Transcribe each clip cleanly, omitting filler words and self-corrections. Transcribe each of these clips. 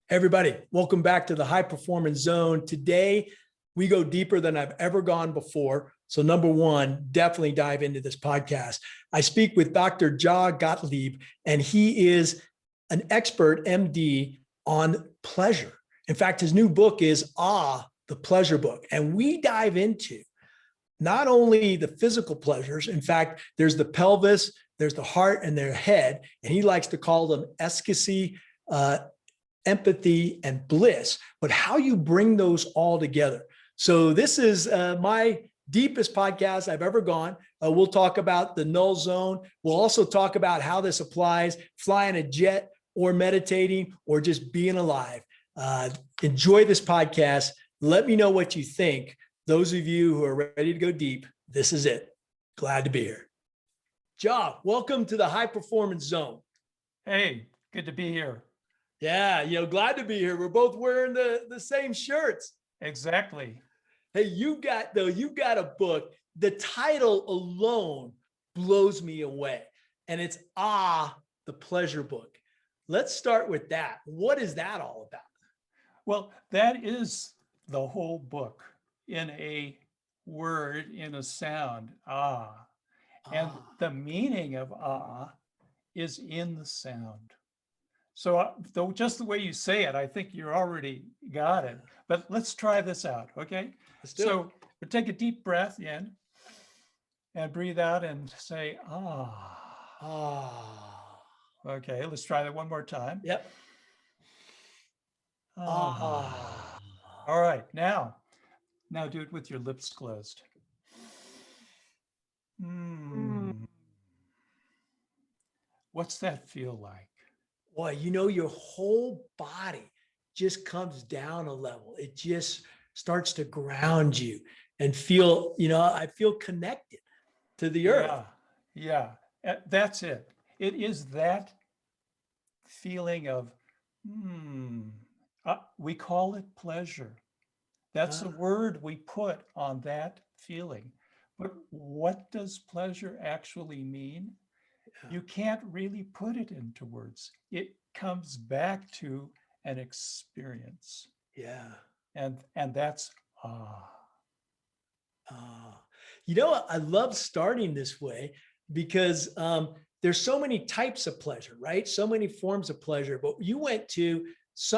Everybody, welcome back to the High Performance Zone. Today, we go deeper than I've ever gone before. So number one, definitely dive into this podcast. I speak with Dr. Jia Gottlieb, and he is an expert MD on pleasure. In fact, his new book is the Pleasure Book. And we dive into not only the physical pleasures, in fact, there's the pelvis, there's the heart, and their head. And he likes to call them ecstasy, empathy, and bliss, but how you bring those all together. So this is my deepest podcast I've ever gone. We'll talk about the null zone. We'll also talk about how this applies, flying a jet or meditating or just being alive. Enjoy this podcast. Let me know what you think. Those of you who are ready to go deep, this is it. Glad to be here. Jia, welcome to the High Performance Zone. Hey, good to be here. Yeah, glad to be here. We're both wearing the same shirts. Exactly. Hey, you got a book. The title alone blows me away. And it's the Pleasure Book. Let's start with that. What is that all about? Well, that is the whole book in a word, in a sound, And the meaning of is in the sound. So though just the way you say it, I think you already got it. But let's try this out, okay? Let's do it. We'll take a deep breath in and breathe out and say, Okay, let's try that one more time. Yep. All right, now do it with your lips closed. What's that feel like? Boy, your whole body just comes down a level. It just starts to ground you and feel, I feel connected to the earth. Yeah, that's it. It is that feeling of, we call it pleasure. That's the word we put on that feeling. But what does pleasure actually mean? You can't really put it into words. It comes back to an experience. Yeah. And that's I love starting this way because there's so many types of pleasure, right? So many forms of pleasure, but you went to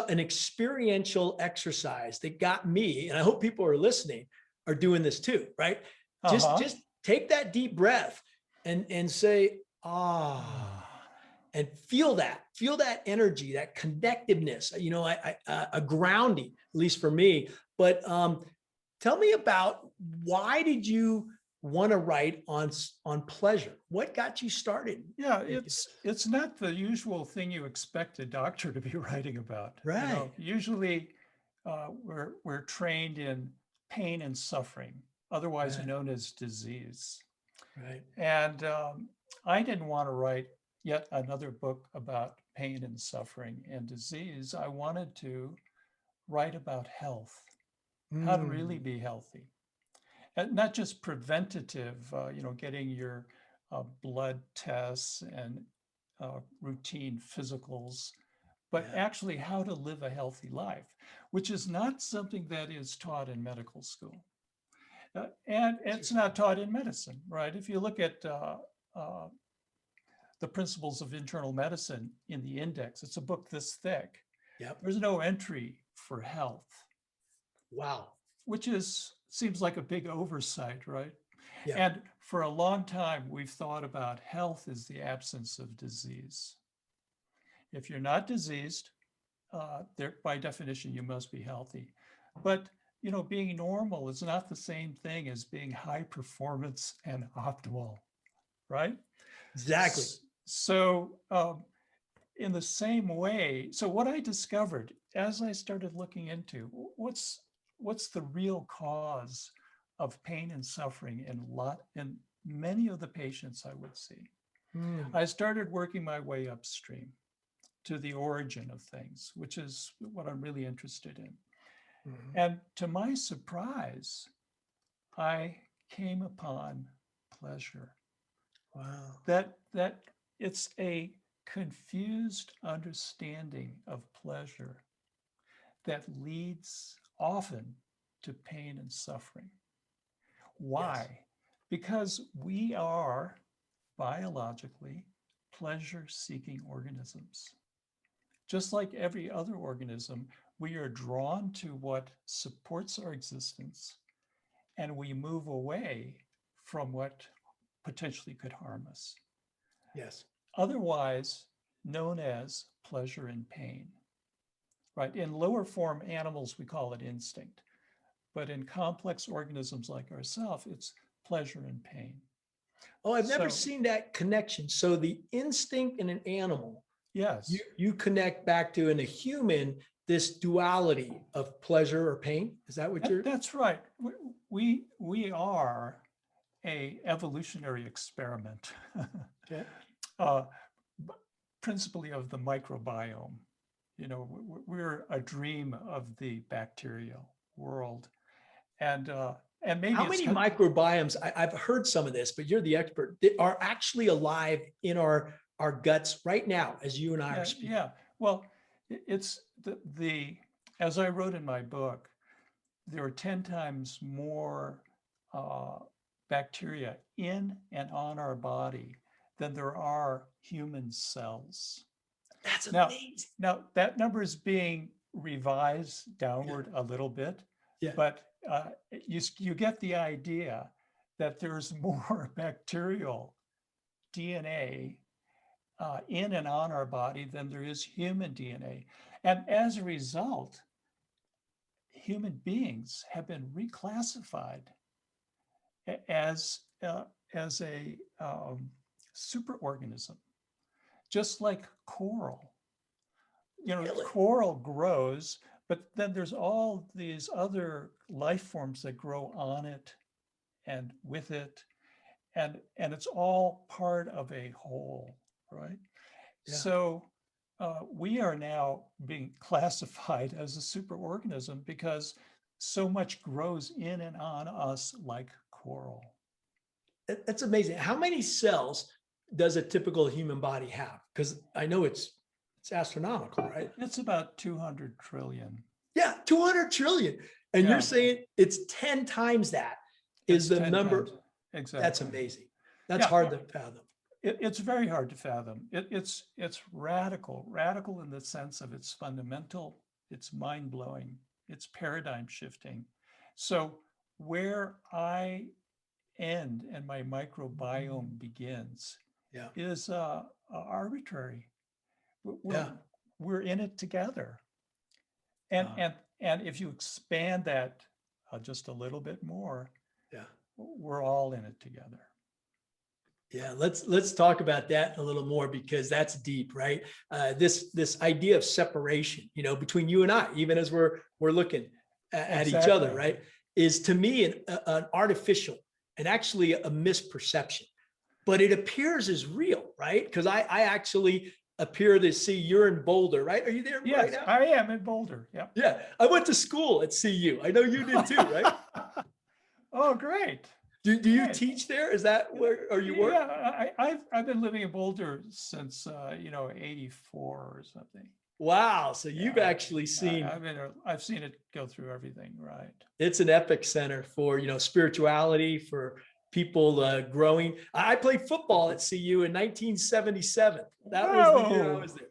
an experiential exercise that got me, and I hope people are listening, are doing this too, right? Just take that deep breath and say, and feel that energy, that connectiveness, a grounding, at least for me. But tell me about, why did you want to write on pleasure? What got you started? Yeah, it's not the usual thing you expect a doctor to be writing about. Right. Usually we're trained in pain and suffering, otherwise known as disease. Right. And I didn't want to write yet another book about pain and suffering and disease. I wanted to write about health, how to really be healthy. And not just preventative, getting your blood tests and routine physicals, but actually how to live a healthy life, which is not something that is taught in medical school. And it's not taught in medicine, right? If you look at the principles of internal medicine in the index, it's a book this thick. Yep. There's no entry for health. Wow. Which seems like a big oversight, right? Yeah. And for a long time, we've thought about health as the absence of disease. If you're not diseased, by definition, you must be healthy. But being normal is not the same thing as being high performance and optimal, right? Exactly. So in the same way, so what I discovered as I started looking into what's the real cause of pain and suffering in many of the patients I would see, I started working my way upstream to the origin of things, which is what I'm really interested in. And to my surprise, I came upon pleasure. Wow. That it's a confused understanding of pleasure that leads often to pain and suffering. Why? Yes. Because we are biologically pleasure-seeking organisms. Just like every other organism, we are drawn to what supports our existence, and we move away from what potentially could harm us. Yes. Otherwise known as pleasure and pain, right? In lower form animals, we call it instinct, but in complex organisms like ourselves, it's pleasure and pain. Oh, I've never So, seen that connection. So the instinct in an animal, yes, you connect back to in a human, this duality of pleasure or pain. Is that what you're? that's right. We are a evolutionary experiment, Okay. uh, principally of the microbiome. You know, we're a dream of the bacterial world, and maybe How it's many microbiomes? I've heard some of this, but you're the expert. That are actually alive in our guts right now, as you and I are speaking. yeah. Well, it's the as I wrote in my book, there are 10 times more bacteria in and on our body than there are human cells. That's Now, amazing. now that number is being revised downward a little bit, Yeah. but you get the idea that there's more bacterial DNA in and on our body than there is human DNA. And as a result, human beings have been reclassified as a superorganism, just like coral. You know, Really? coral grows, but then there's all these other life forms that grow on it and with it, and it's all part of a whole, right? Yeah. So we are now being classified as a superorganism because so much grows in and on us like coral. That's amazing. How many cells does a typical human body have? Because I know it's astronomical, right? It's about 200 trillion. Yeah, 200 trillion. And you're Yeah. saying it's 10 times that is It's the 10 number. times. Exactly. That's amazing. That's Yeah. hard to fathom. It's very hard to fathom. It's radical in the sense of it's fundamental, it's mind-blowing, it's paradigm shifting. So where I end and my microbiome begins Yeah. is arbitrary. Yeah. We're in it together. And if you expand that just a little bit more, Yeah. we're all in it together. Yeah, let's talk about that a little more because that's deep, right? This idea of separation, you know, between you and I, even as we're looking at each other, right, is to me an artificial and actually a misperception, but it appears as real, right? Because I actually appear to see you're in Boulder, right? Are you there right now? Yes, I am in Boulder. Yeah. Yeah, I went to school at CU. I know you did too, right? Oh, great. Do you teach there? Is that where, or you work? Yeah, I've been living in Boulder since 84 or something. Wow. So you've actually seen. I've seen it go through everything, right? It's an epic center for, you know, spirituality, for people growing. I played football at CU in 1977. That was the year I was there.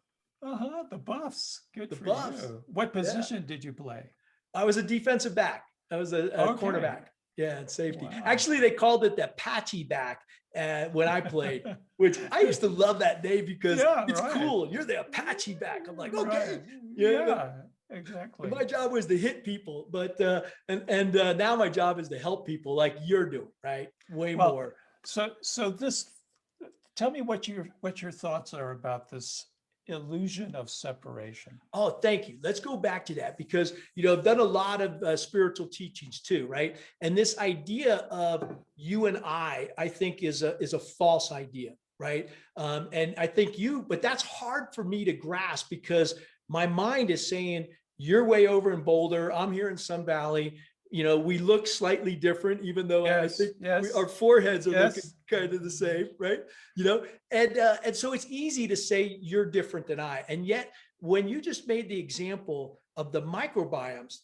The Buffs. Good The for Buffs. you. What position did you play? I was a defensive back. I was a cornerback. Yeah, and safety. Wow. Actually, they called it the patchy back when I played, which I used to love that name because it's cool. You're the Apache back. I'm like, okay. Yeah, exactly. My job was to hit people, but now my job is to help people like you're doing, right? Way more. So this, tell me what your thoughts are about this illusion of separation. Oh, thank you. Let's go back to that because, you know, I've done a lot of spiritual teachings too, right? And this idea of you and I think is a false idea, right? And I think but that's hard for me to grasp because my mind is saying, you're way over in Boulder, I'm here in Sun Valley. You know, we look slightly different, even though I think our foreheads are looking kind of the same, right? You know, and so it's easy to say you're different than I. And yet when you just made the example of the microbiomes,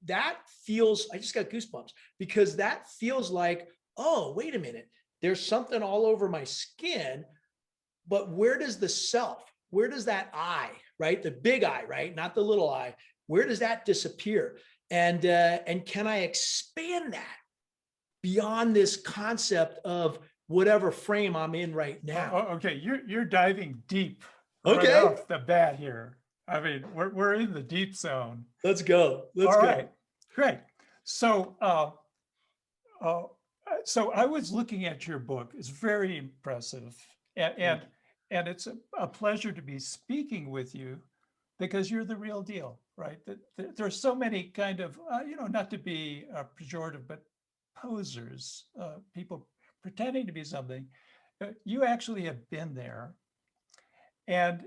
that feels, I just got goosebumps because that feels like, oh, wait a minute, there's something all over my skin, but where does the self, where does that I, right? The big I, right? Not the little I, where does that disappear? And can I expand that beyond this concept of whatever frame I'm in right now? Okay, you're diving deep right Okay, off the bat here. I mean, we're in the deep zone. let's go. Let's All go. right, great. So, so I was looking at your book. It's very impressive, and it's a pleasure to be speaking with you because you're the real deal, right? There's so many kind of, not to be pejorative, but posers, people pretending to be something. You actually have been there, and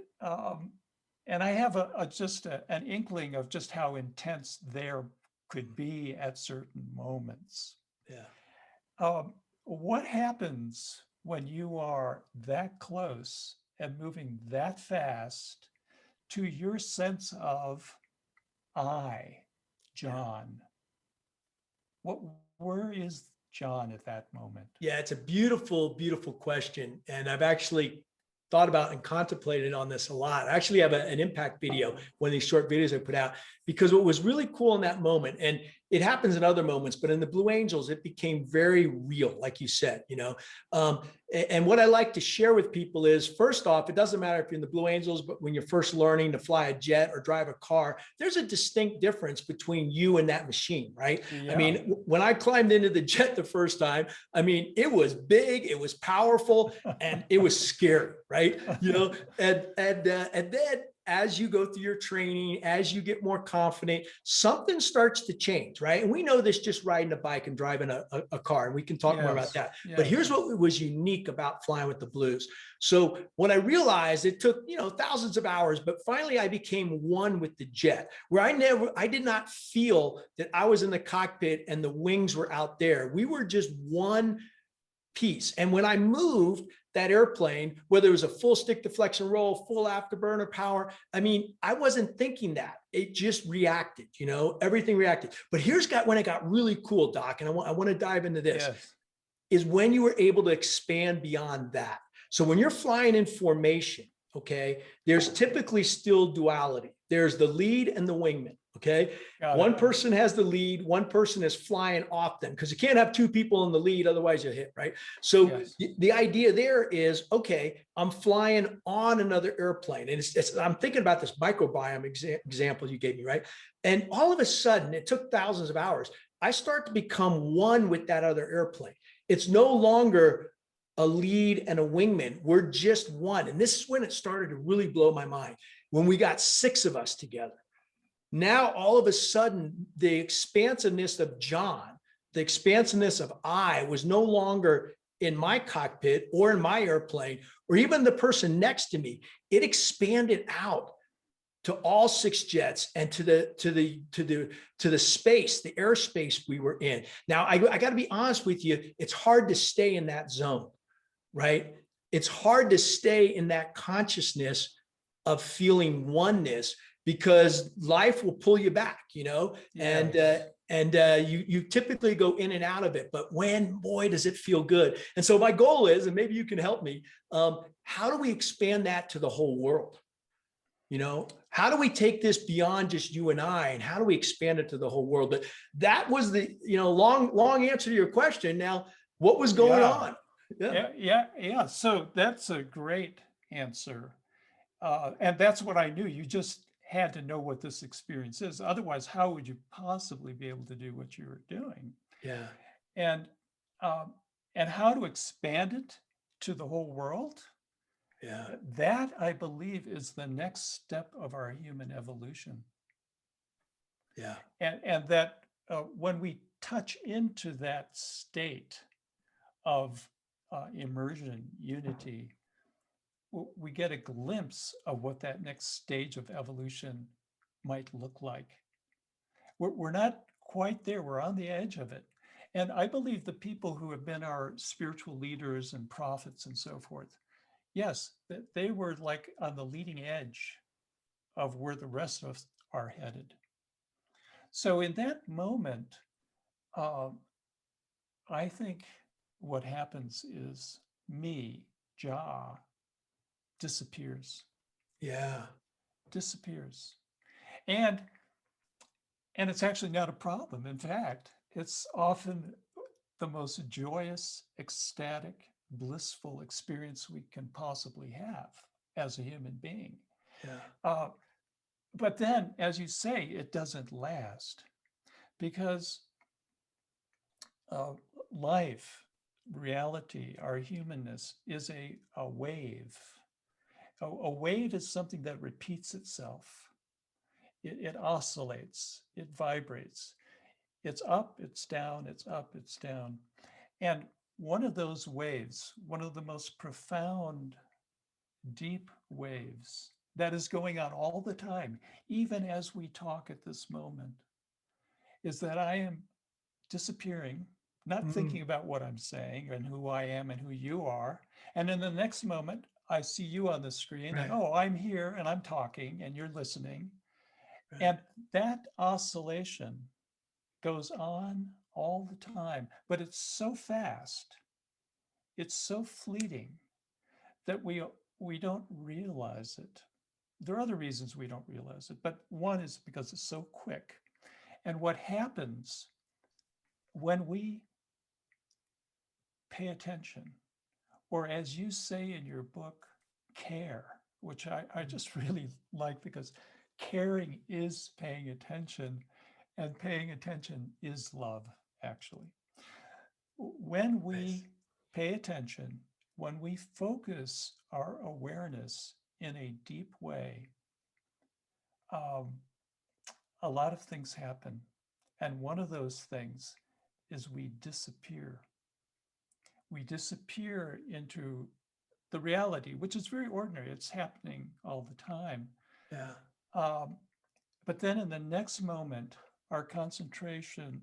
I have just an inkling of just how intense there could be at certain moments. Yeah. What happens when you are that close and moving that fast to your sense of I, John? Where is John at that moment? Yeah, it's a beautiful, beautiful question. And I've actually thought about and contemplated on this a lot. I actually have an impact video, one of these short videos I put out, because what was really cool in that moment, and it happens in other moments, but in the Blue Angels, it became very real, like you said, and what I like to share with people is, first off, it doesn't matter if you're in the Blue Angels, but when you're first learning to fly a jet or drive a car, there's a distinct difference between you and that machine, right? Yeah. I mean, when I climbed into the jet the first time, I mean, it was big, it was powerful, and it was scary, right? And then as you go through your training, as you get more confident, something starts to change, right? And we know this just riding a bike and driving a car, and we can talk more about that. But here's what was unique about flying with the Blues. So when I realized, it took, thousands of hours, but finally I became one with the jet, where I did not feel that I was in the cockpit and the wings were out there. We were just one piece. And when I moved that airplane, whether it was a full stick deflection roll, full afterburner power, I mean, I wasn't thinking that. It just reacted, everything reacted. But when it got really cool, Doc, and I want to dive into this, is when you were able to expand beyond that. So when you're flying in formation, okay, there's typically still duality. There's the lead and the wingman. Okay. One person has the lead, one person is flying off them, because you can't have two people in the lead, otherwise you'll hit, right? So the idea there is, okay, I'm flying on another airplane. And I'm thinking about this microbiome example you gave me, right? And all of a sudden, it took thousands of hours. I start to become one with that other airplane. It's no longer a lead and a wingman. We're just one. And this is when it started to really blow my mind. When we got 6 of us together. Now, all of a sudden, the expansiveness of John, the expansiveness of I was no longer in my cockpit or in my airplane, or even the person next to me. It expanded out to all 6 jets and to the space, the airspace we were in. Now, I got to be honest with you, it's hard to stay in that zone, right? It's hard to stay in that consciousness of feeling oneness, because life will pull you back, and you typically go in and out of it. But boy, does it feel good. And so my goal is, and maybe you can help me, how do we expand that to the whole world? How do we take this beyond just you and I, and how do we expand it to the whole world? But that was the, long answer to your question. Now, what was going on? Yeah. So that's a great answer. And that's what I knew. You just had to know what this experience is. Otherwise, how would you possibly be able to do what you were doing? Yeah. And how to expand it to the whole world? Yeah. That, I believe, is the next step of our human evolution. Yeah. And that when we touch into that state of immersion, unity, we get a glimpse of what that next stage of evolution might look like. We're not quite there. We're on the edge of it. And I believe the people who have been our spiritual leaders and prophets and so forth, yes, they were like on the leading edge of where the rest of us are headed. So in that moment, I think what happens is me, Jia, disappears. Yeah. Disappears. And it's actually not a problem. In fact, it's often the most joyous, ecstatic, blissful experience we can possibly have as a human being. Yeah. But then, as you say, it doesn't last, because life, reality, our humanness is a wave. A wave is something that repeats itself. It oscillates, it vibrates. It's up, it's down, it's up, it's down. And one of those waves, one of the most profound, deep waves that is going on all the time, even as we talk at this moment, is that I am disappearing, not thinking about what I'm saying and who I am and who you are. And in the next moment, I see you on the screen, Right. and oh, I'm here and I'm talking and you're listening. Right. And that oscillation goes on all the time, but it's so fast, it's so fleeting that we don't realize it. There are other reasons we don't realize it, but one is because it's so quick. And what happens when we pay attention, or as you say in your book, care, which I just really like, because caring is paying attention, and paying attention is love, actually. When we pay attention, when we focus our awareness in a deep way, a lot of things happen. And one of those things is we disappear. We disappear into the reality, which is very ordinary. It's happening all the time. Yeah. But then in the next moment, our concentration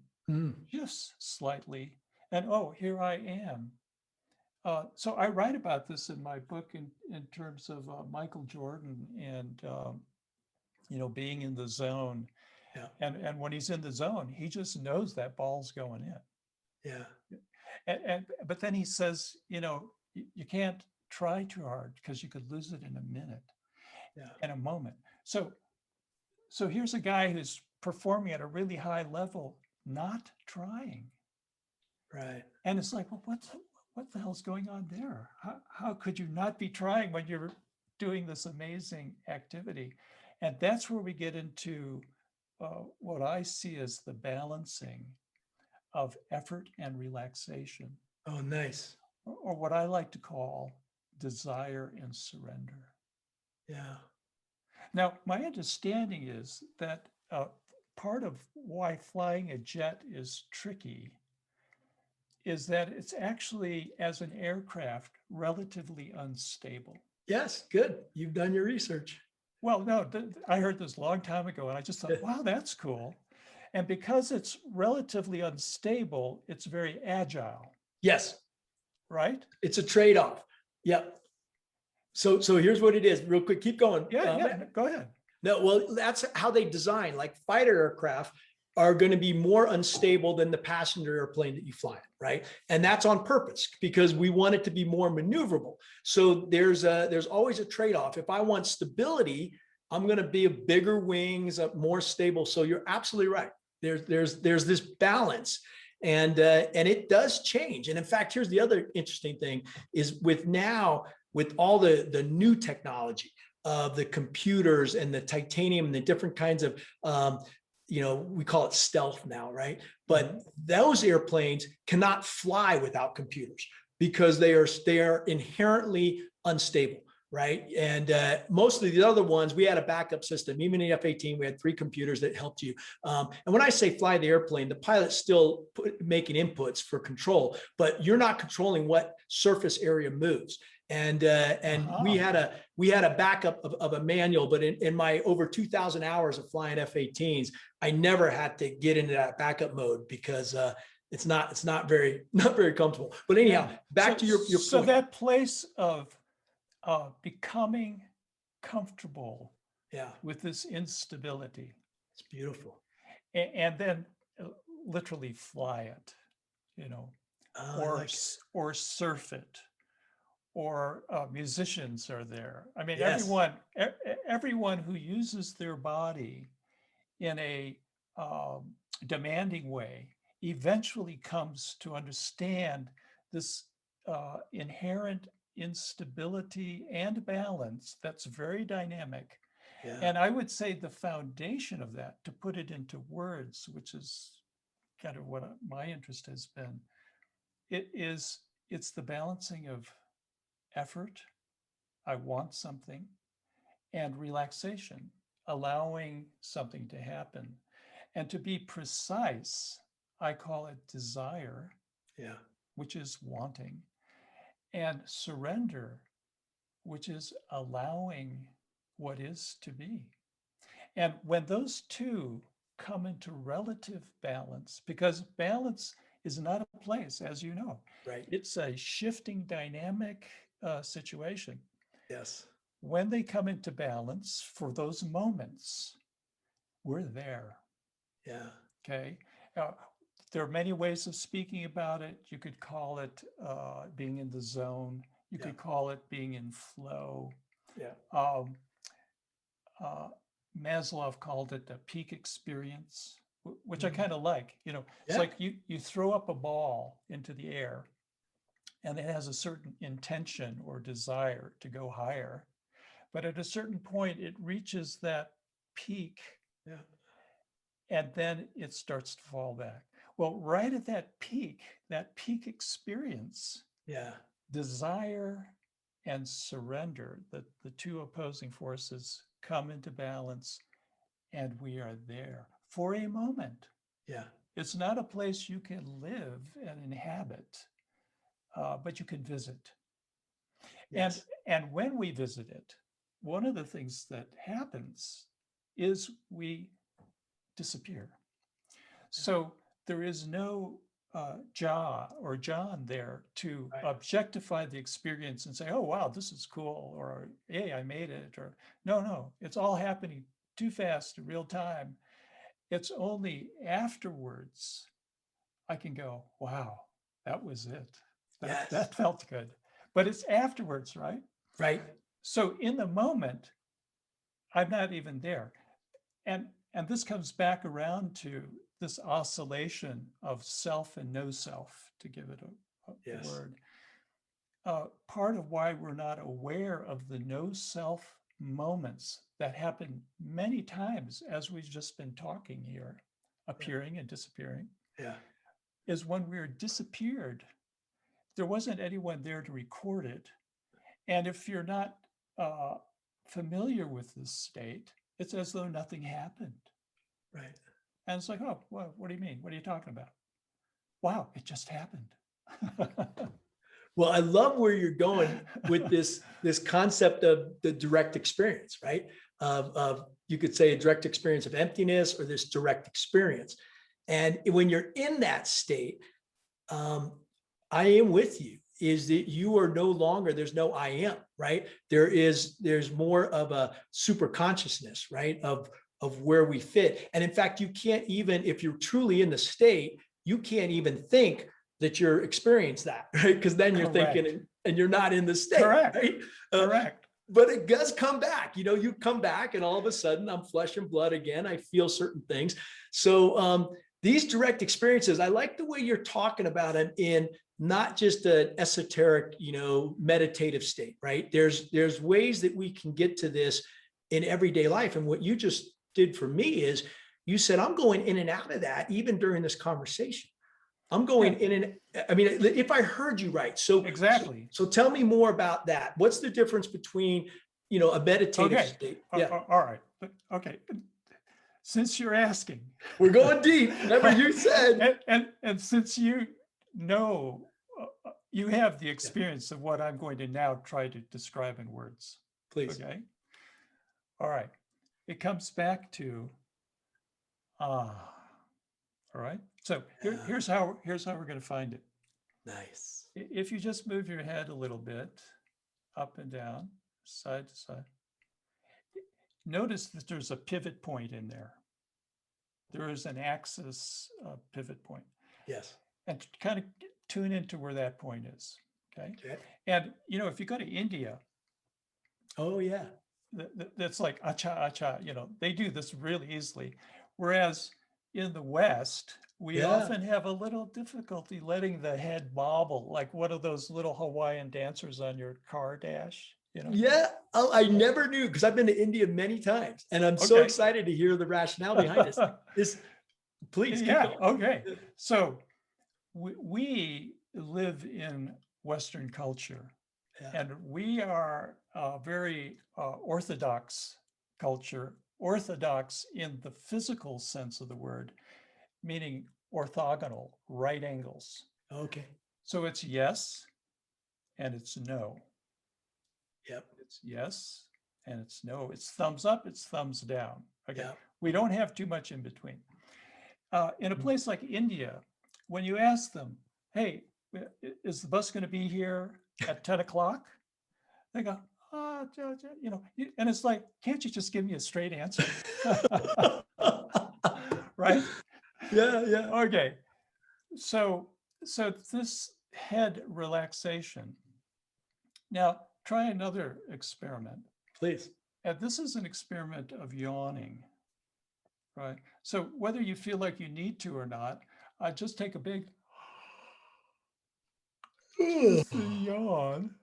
shifts slightly, and oh, here I am. So I write about this in my book in terms of Michael Jordan and being in the zone. Yeah. And when he's in the zone, he just knows that ball's going in. Yeah. But then he says, you can't try too hard, because you could lose it in a minute, in a moment. So here's a guy who's performing at a really high level, not trying. Right. And it's like, well, what the hell's going on there? How could you not be trying when you're doing this amazing activity? And that's where we get into what I see as the balancing of effort and relaxation. Oh, nice. Or what I like to call desire and surrender. Yeah. Now, my understanding is that part of why flying a jet is tricky is that it's actually, as an aircraft, relatively unstable. Yes, good. You've done your research. Well, no, I heard this a long time ago, and I just thought, wow, that's cool. And because it's relatively unstable, it's very agile. Yes. Right? It's a trade-off. Yep. So here's what it is. Real quick, keep going. Yeah, go ahead. No, well, that's how they design. Like fighter aircraft are going to be more unstable than the passenger airplane that you fly in, right? And that's on purpose, because we want it to be more maneuverable. So there's always a trade-off. If I want stability, I'm going to be a bigger wings, more stable. So you're absolutely right. There's this balance, and it does change. And in fact, here's the other interesting thing is with all the new technology of the computers and the titanium and the different kinds of, we call it stealth now, right? But those airplanes cannot fly without computers, because they are inherently unstable, right? And most of the other ones, we had a backup system. Even in the F-18, we had 3 computers that helped you. And when I say fly the airplane, the pilot's still making inputs for control, but you're not controlling what surface area moves. And we had a backup of a manual, but in my over 2,000 hours of flying F-18s, I never had to get into that backup mode, because it's not very comfortable. But anyhow, back to your So point. that place of becoming comfortable Yeah. with this instability, It's beautiful. and then literally fly it, you know, Oh, I like it. or surf it, or musicians are there. I mean, Yes. everyone who uses their body in a demanding way eventually comes to understand this inherent instability and balance that's very dynamic. Yeah. And I would say the foundation of that, to put it into words, which is kind of what my interest has been, it's the balancing of effort, I want something, and relaxation, allowing something to happen. And to be precise, I call it desire, Yeah. which is wanting, and surrender, which is allowing what is to be. And when those two come into relative balance, because balance is not a place, as you know, Right. it's a shifting dynamic situation. Yes. When they come into balance for those moments, we're there. Yeah. Okay. There are many ways of speaking about it. You could call it being in the zone. You Yeah. could call it being in flow. Yeah. Maslow called it a peak experience, which I Mhm. kind of like. You know, it's Yeah. like you throw up a ball into the air, and it has a certain intention or desire to go higher. But at a certain point, it reaches that peak, Yeah. and then it starts to fall back. Well, right at that peak experience, Yeah. desire and surrender, the two opposing forces come into balance, and we are there for a moment. Yeah. It's not a place you can live and inhabit, but you can visit. Yes. And when we visit it, one of the things that happens is we disappear. So there is no Jia or John there to Right. objectify the experience and say, oh, wow, this is cool, or hey, I made it, or no, it's all happening too fast in real time. It's only afterwards I can go, wow, that was it. Yes. That felt good. But it's afterwards, right? Right. So in the moment, I'm not even there. And this comes back around to this oscillation of self and no self, to give it a Yes. word. Part of why we're not aware of the no self moments that happen many times, as we've just been talking here, appearing and disappearing, Yeah. is when we're disappeared, there wasn't anyone there to record it. And if you're not familiar with this state, it's as though nothing happened. Right. And it's like, oh, well, what do you mean? What are you talking about? Wow, it just happened. Well, I love where you're going with this concept of the direct experience, right? Of you could say a direct experience of emptiness or this direct experience. And when you're in that state, I am with you, is that you are no longer, there's no I am, right? There's more of a super consciousness, right? Of where we fit. And in fact, you can't even, if you're truly in the state, you can't even think that you're experiencing that, right? Because then you're Correct. thinking and you're not in the state, Correct. right? Correct. But it does come back. You come back and all of a sudden I'm flesh and blood again. I feel certain things. So these direct experiences, I like the way you're talking about them in not just an esoteric, meditative state, right? There's ways that we can get to this in everyday life. And what you just did for me is you said, I'm going in and out of that even during this conversation. I'm going in and I mean, if I heard you right. So exactly. So tell me more about that. What's the difference between, a meditative state? Yeah. All right. Okay. Since you're asking, we're going deep. Remember you said, and since you know, you have the experience of what I'm going to now try to describe in words. Please. Okay. All right. It comes back to all right. So here's how we're going to find it. Nice. If you just move your head a little bit, up and down, side to side. notice that there's a pivot point in there. There is an axis pivot point. Yes. And kind of tune into where that point is. Okay. Okay. And, if you go to India, Oh, yeah. that's like acha, acha, they do this really easily. Whereas in the West, we Yeah. often have a little difficulty letting the head bobble, like one of those little Hawaiian dancers on your car dash, Yeah. Oh, I never knew, because I've been to India many times, and I'm so Okay. excited to hear the rationale behind this. Please. Keep Yeah. going. Okay. So we live in Western culture, Yeah. and we are a very orthodox culture, orthodox in the physical sense of the word, meaning orthogonal, right angles. Okay. So it's yes and it's no. Yep. It's yes and it's no. It's thumbs up, it's thumbs down. Okay. Yeah. We don't have too much in between. In a place like India, when you ask them, hey, is the bus going to be here at 10 o'clock? They go, and it's like, can't you just give me a straight answer? Right? Yeah. Yeah. Okay. So this head relaxation. Now try another experiment. Please. And this is an experiment of yawning. Right. So whether you feel like you need to or not, just take a big yawn.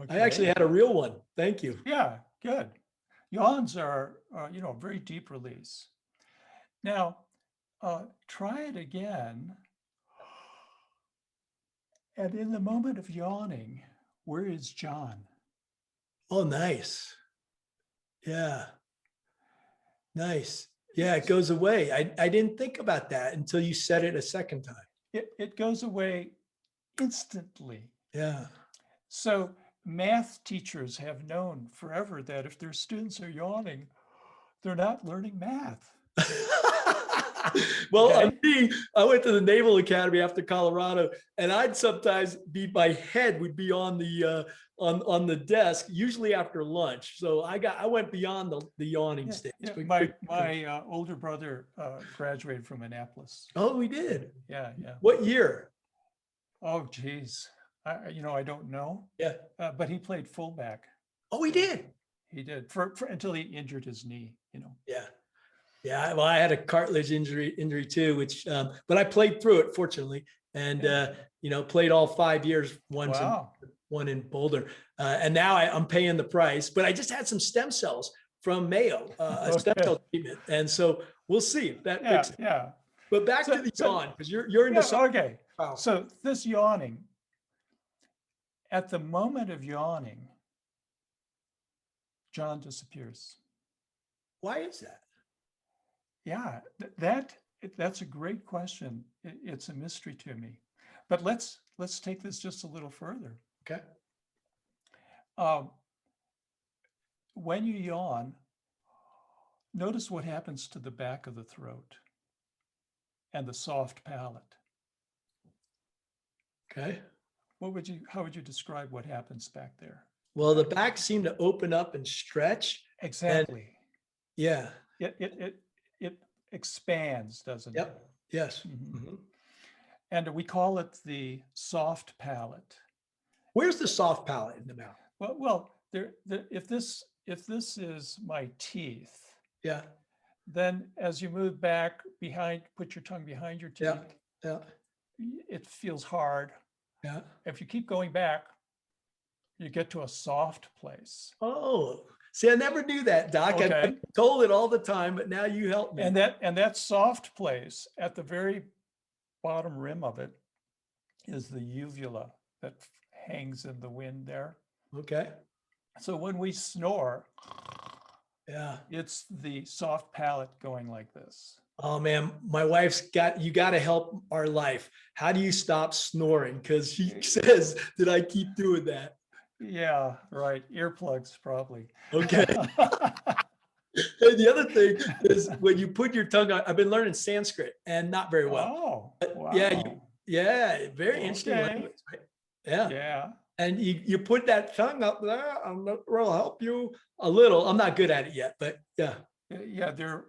I actually had a real one. Thank you. Yeah, good. Yawns are, very deep release. Now, try it again. And in the moment of yawning, where is John? Oh, nice. Yeah. Nice. Yeah, it goes away. I didn't think about that until you said it a second time. It goes away instantly. Yeah. So math teachers have known forever that if their students are yawning, they're not learning math. Well, Okay. I went to the Naval Academy after Colorado, and I'd sometimes my head would be on the on the desk, usually after lunch. So I went beyond the yawning stage. My older brother graduated from Annapolis. Oh, we did. Yeah. What year? Oh, geez. I don't know. Yeah. But he played fullback. Oh, he did. He did for until he injured his knee. Yeah. Yeah. Well, I had a cartilage injury too, which but I played through it, fortunately, and played all 5 years. Wow. One in Boulder, and now I'm paying the price. But I just had some stem cells from Mayo, a stem cell treatment, and so we'll see if that fixes it. Yeah. But back to the yawn, because you're into something. Okay. Wow. So this yawning, at the moment of yawning, John disappears. Why is that? Yeah, that's a great question. It's a mystery to me. But let's take this just a little further. Okay. When you yawn, notice what happens to the back of the throat and the soft palate. Okay. How would you describe what happens back there? Well, the back seemed to open up and stretch. Exactly. Yeah. It expands, doesn't it? Yep. Yes. Mm-hmm. Mm-hmm. And we call it the soft palate. Where's the soft palate in the mouth? Well, if this is my teeth, Yeah. then as you move back put your tongue behind your teeth. Yeah. It feels hard. Yeah. If you keep going back, you get to a soft place. Oh, see, I never knew that, Doc. Okay. I'm told it all the time, but now you help me. And that soft place at the very bottom rim of it is the uvula that hangs in the wind there. Okay. So when we snore, Yeah. it's the soft palate going like this. Oh man, my wife's you got to help our life. How do you stop snoring? Because she says that I keep doing that. Yeah, right. Earplugs, probably. Okay. Hey, the other thing is when you put your tongue on, I've been learning Sanskrit and not very well. Oh, wow. Yeah, very interesting Okay. language, right? Yeah. Yeah. And you put that tongue up there, I'll help you a little. I'm not good at it yet, but yeah. Yeah,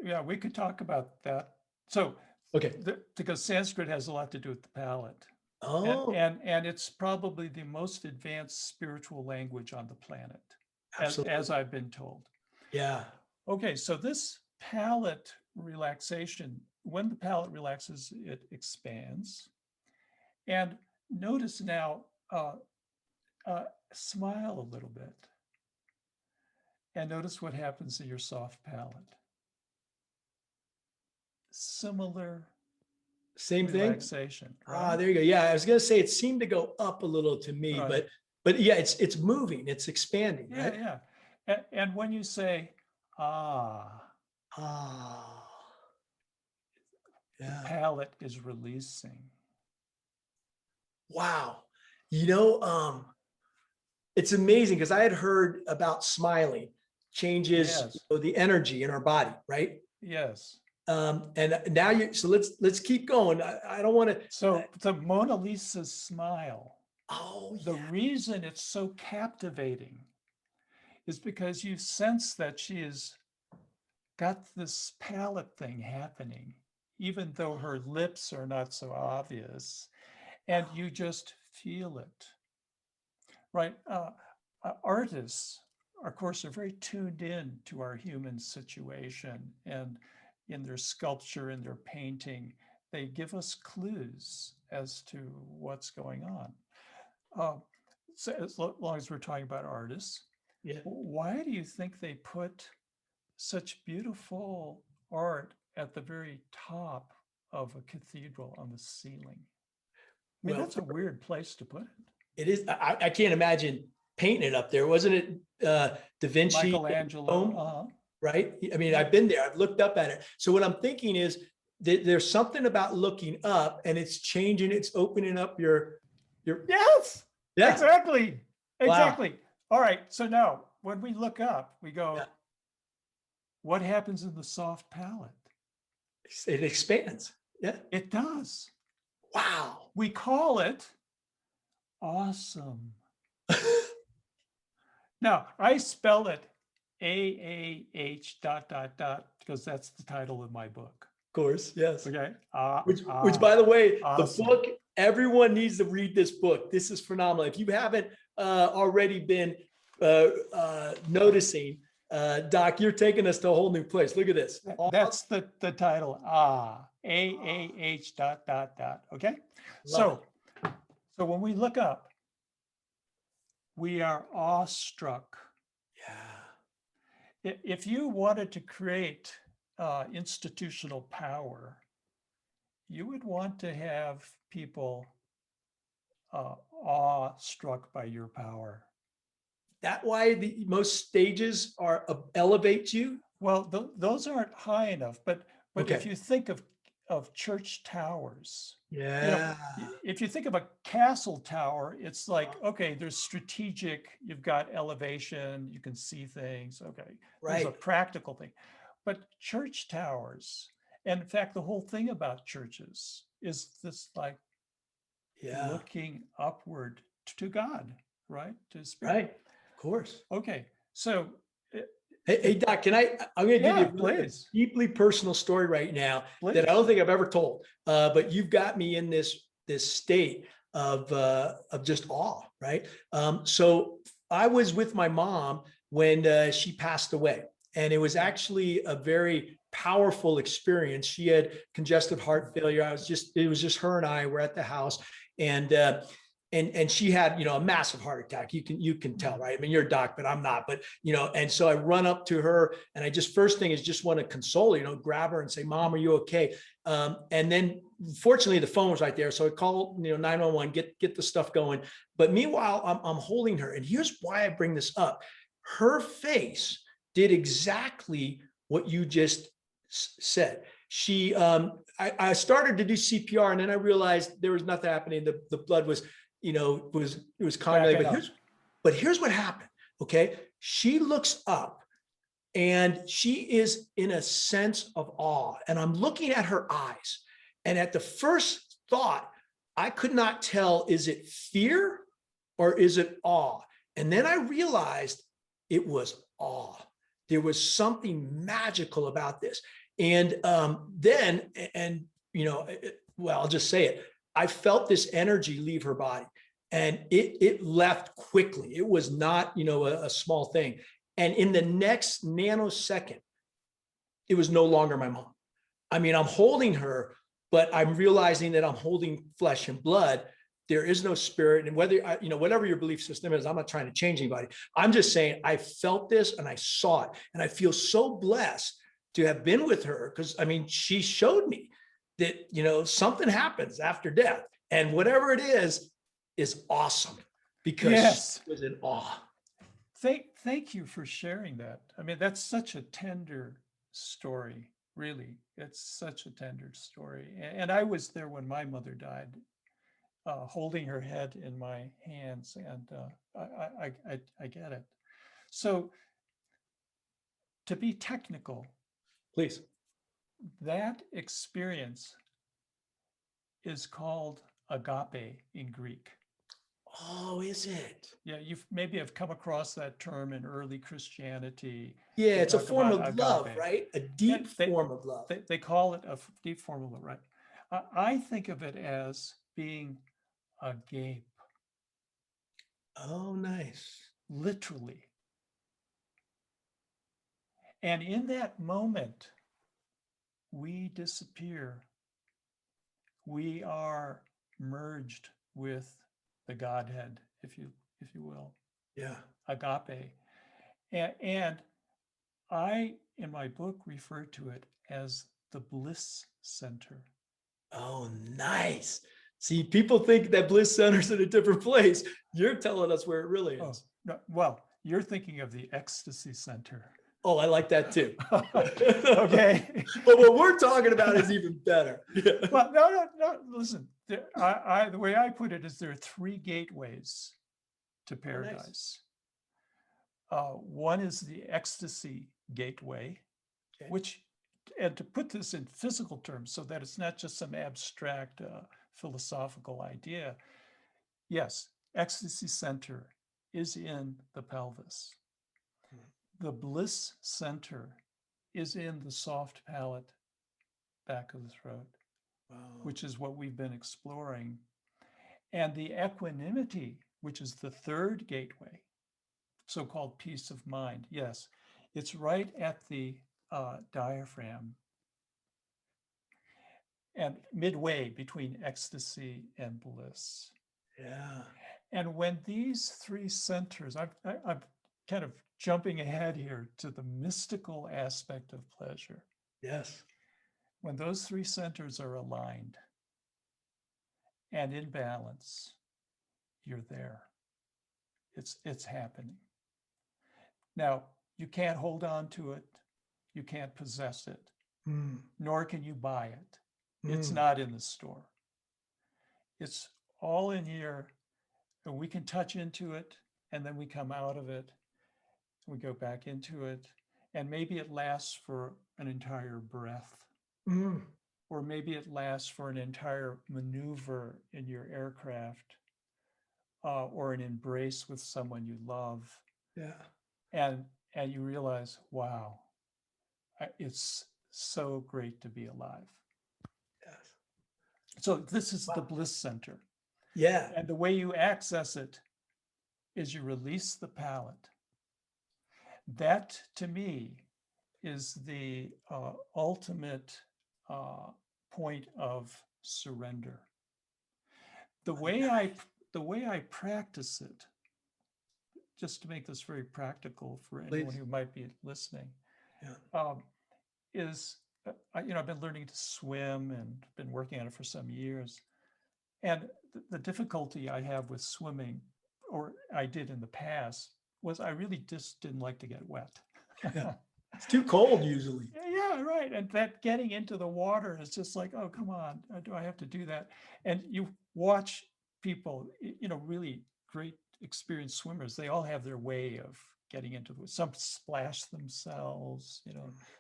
yeah, we could talk about that. So, Okay. because Sanskrit has a lot to do with the palate. Oh, And it's probably the most advanced spiritual language on the planet, absolutely. as I've been told. Yeah. Okay, so this palate relaxation, when the palate relaxes, it expands. And notice now, smile a little bit. And notice what happens in your soft palate. Similar Same thing. relaxation, right? There you go. Yeah, I was gonna say it seemed to go up a little to me, Right. but yeah, it's moving, it's expanding, Yeah, right? yeah. And when you say, ah, Ah, the yeah. palate is releasing. Wow. You know, it's amazing because I had heard about smiling changes Yes, the energy in our body, right? yes. And now so let's keep going. I don't want to. So the Mona Lisa's smile, Oh the yeah. reason it's so captivating is because you sense that she has got this palate thing happening, even though her lips are not so obvious, and you just feel it, right? Artists, of course, are very tuned in to our human situation, and in their sculpture, in their painting, they give us clues as to what's going on. So as long as we're talking about artists, Yeah. why do you think they put such beautiful art at the very top of a cathedral on the ceiling? I mean, Well, that's a weird place to put it. it is. I can't imagine painting it up there. Wasn't it Da Vinci in Rome, Michelangelo. right? I mean, Yeah. I've been there. I've looked up at it. So what I'm thinking is that there's something about looking up and it's changing. It's opening up your. Yes, Yeah. exactly. Wow. Exactly. All right. So now when we look up, we go, Yeah. what happens in the soft palate? It expands. Yeah. It does. Wow. We call it awesome. Now, I spell it AAH ... because that's the title of my book. Of course. Yes. Okay. Which, by the way, awesome. the book, everyone needs to read this book. This is phenomenal. If you haven't already been noticing, Doc, you're taking us to a whole new place. Look at this. That's the title. AAH ... Okay. Love So when we look up, we are awestruck. Yeah. If you wanted to create institutional power, you would want to have people awestruck by your power. That why the most stages are elevate you? Well, those aren't high enough, but Okay. if you think of church towers, Yeah. if you think of a castle tower, it's like, okay, there's strategic, you've got elevation, you can see things. Okay. There's a Right. practical thing. But church towers, and in fact, the whole thing about churches is this like Yeah. looking upward to God, right? To spirit. Right. Of course. Okay. So Hey, Doc, I'm going to give you a please. deeply personal story right now Please. that I don't think I've ever told. But you've got me in this state of just awe, right? So I was with my mom when she passed away, and it was actually a very powerful experience. She had congestive heart failure. It was just her and I were at the house, and she had, a massive heart attack. You can tell, right? I mean, you're a doc, but I'm not, but, and so I run up to her and I first thing is just want to console her, grab her and say, Mom, are you okay? And then fortunately the phone was right there. So I called, 911, get the stuff going. But meanwhile, I'm holding her. And here's why I bring this up. Her face did exactly what you just said. She, I started to do CPR and then I realized there was nothing happening. The blood was, it was convoluted. But here's what happened. Okay. She looks up and she is in a sense of awe. And I'm looking at her eyes. And at the first thought, I could not tell, is it fear or is it awe? And then I realized it was awe. There was something magical about this. And well, I'll just say it. I felt this energy leave her body, and it left quickly. It was not, a small thing. And in the next nanosecond, it was no longer my mom. I mean, I'm holding her, but I'm realizing that I'm holding flesh and blood. There is no spirit. And whatever your belief system is, I'm not trying to change anybody. I'm just saying I felt this and I saw it. And I feel so blessed to have been with her, because she showed me that, something happens after death. And whatever it is awesome, because Yes. she was in awe. Thank you for sharing that. I mean, that's such a tender story, really. It's such a tender story. And I was there when my mother died, holding her head in my hands, and I get it. So, to be technical, Please. that experience is called agape in Greek. Oh, is it? Yeah, you've maybe have come across that term in early Christianity. Yeah, They it's a talk form about of love, agape. right? A deep form of love. They call it a deep form of love, right? I think of it as being agape, Oh, nice. literally. And in that moment, we disappear. We are merged with the Godhead, if you will. Yeah. Agape. And I, in my book, refer to it as the Bliss Center. Oh, nice. See, people think that Bliss Center's in a different place. You're telling us where it really is. Oh, no, well, you're thinking of the Ecstasy Center. Oh, I like that too. Okay. But what we're talking about is even better. Well, no. Listen, the way I put it is there are 3 gateways to paradise. Oh, nice. One is the ecstasy gateway, okay, which, and to put this in physical terms so that it's not just some abstract philosophical idea. Yes, ecstasy center is in the pelvis. The bliss center is in the soft palate back of the throat, wow, which is what we've been exploring. And the equanimity, which is the 3rd gateway, so-called peace of mind. Yes, it's right at the diaphragm and midway between ecstasy and bliss. Yeah. And when these 3 centers, I'm kind of jumping ahead here to the mystical aspect of pleasure. Yes. When those 3 centers are aligned and in balance, you're there. It's happening. Now, you can't hold on to it. You can't possess it, nor can you buy it. It's not in the store. It's all in here, and we can touch into it, and then we come out of it, we go back into it, and maybe it lasts for an entire breath, or maybe it lasts for an entire maneuver in your aircraft, or an embrace with someone you love. Yeah. And you realize, wow, it's so great to be alive. Yes. So this is the Bliss Center. Yeah. And the way you access it is you release the palate. That, to me, is the ultimate point of surrender. The way I practice it, just to make this very practical for anyone who might be listening, is, I've been learning to swim and been working on it for some years. And the difficulty I have with swimming, or I did in the past, was I really just didn't like to get wet. Yeah. It's too cold usually. Yeah, right. And that getting into the water is just like, oh, come on, do I have to do that? And you watch people, really great experienced swimmers, they all have their way of getting into it. Some splash themselves,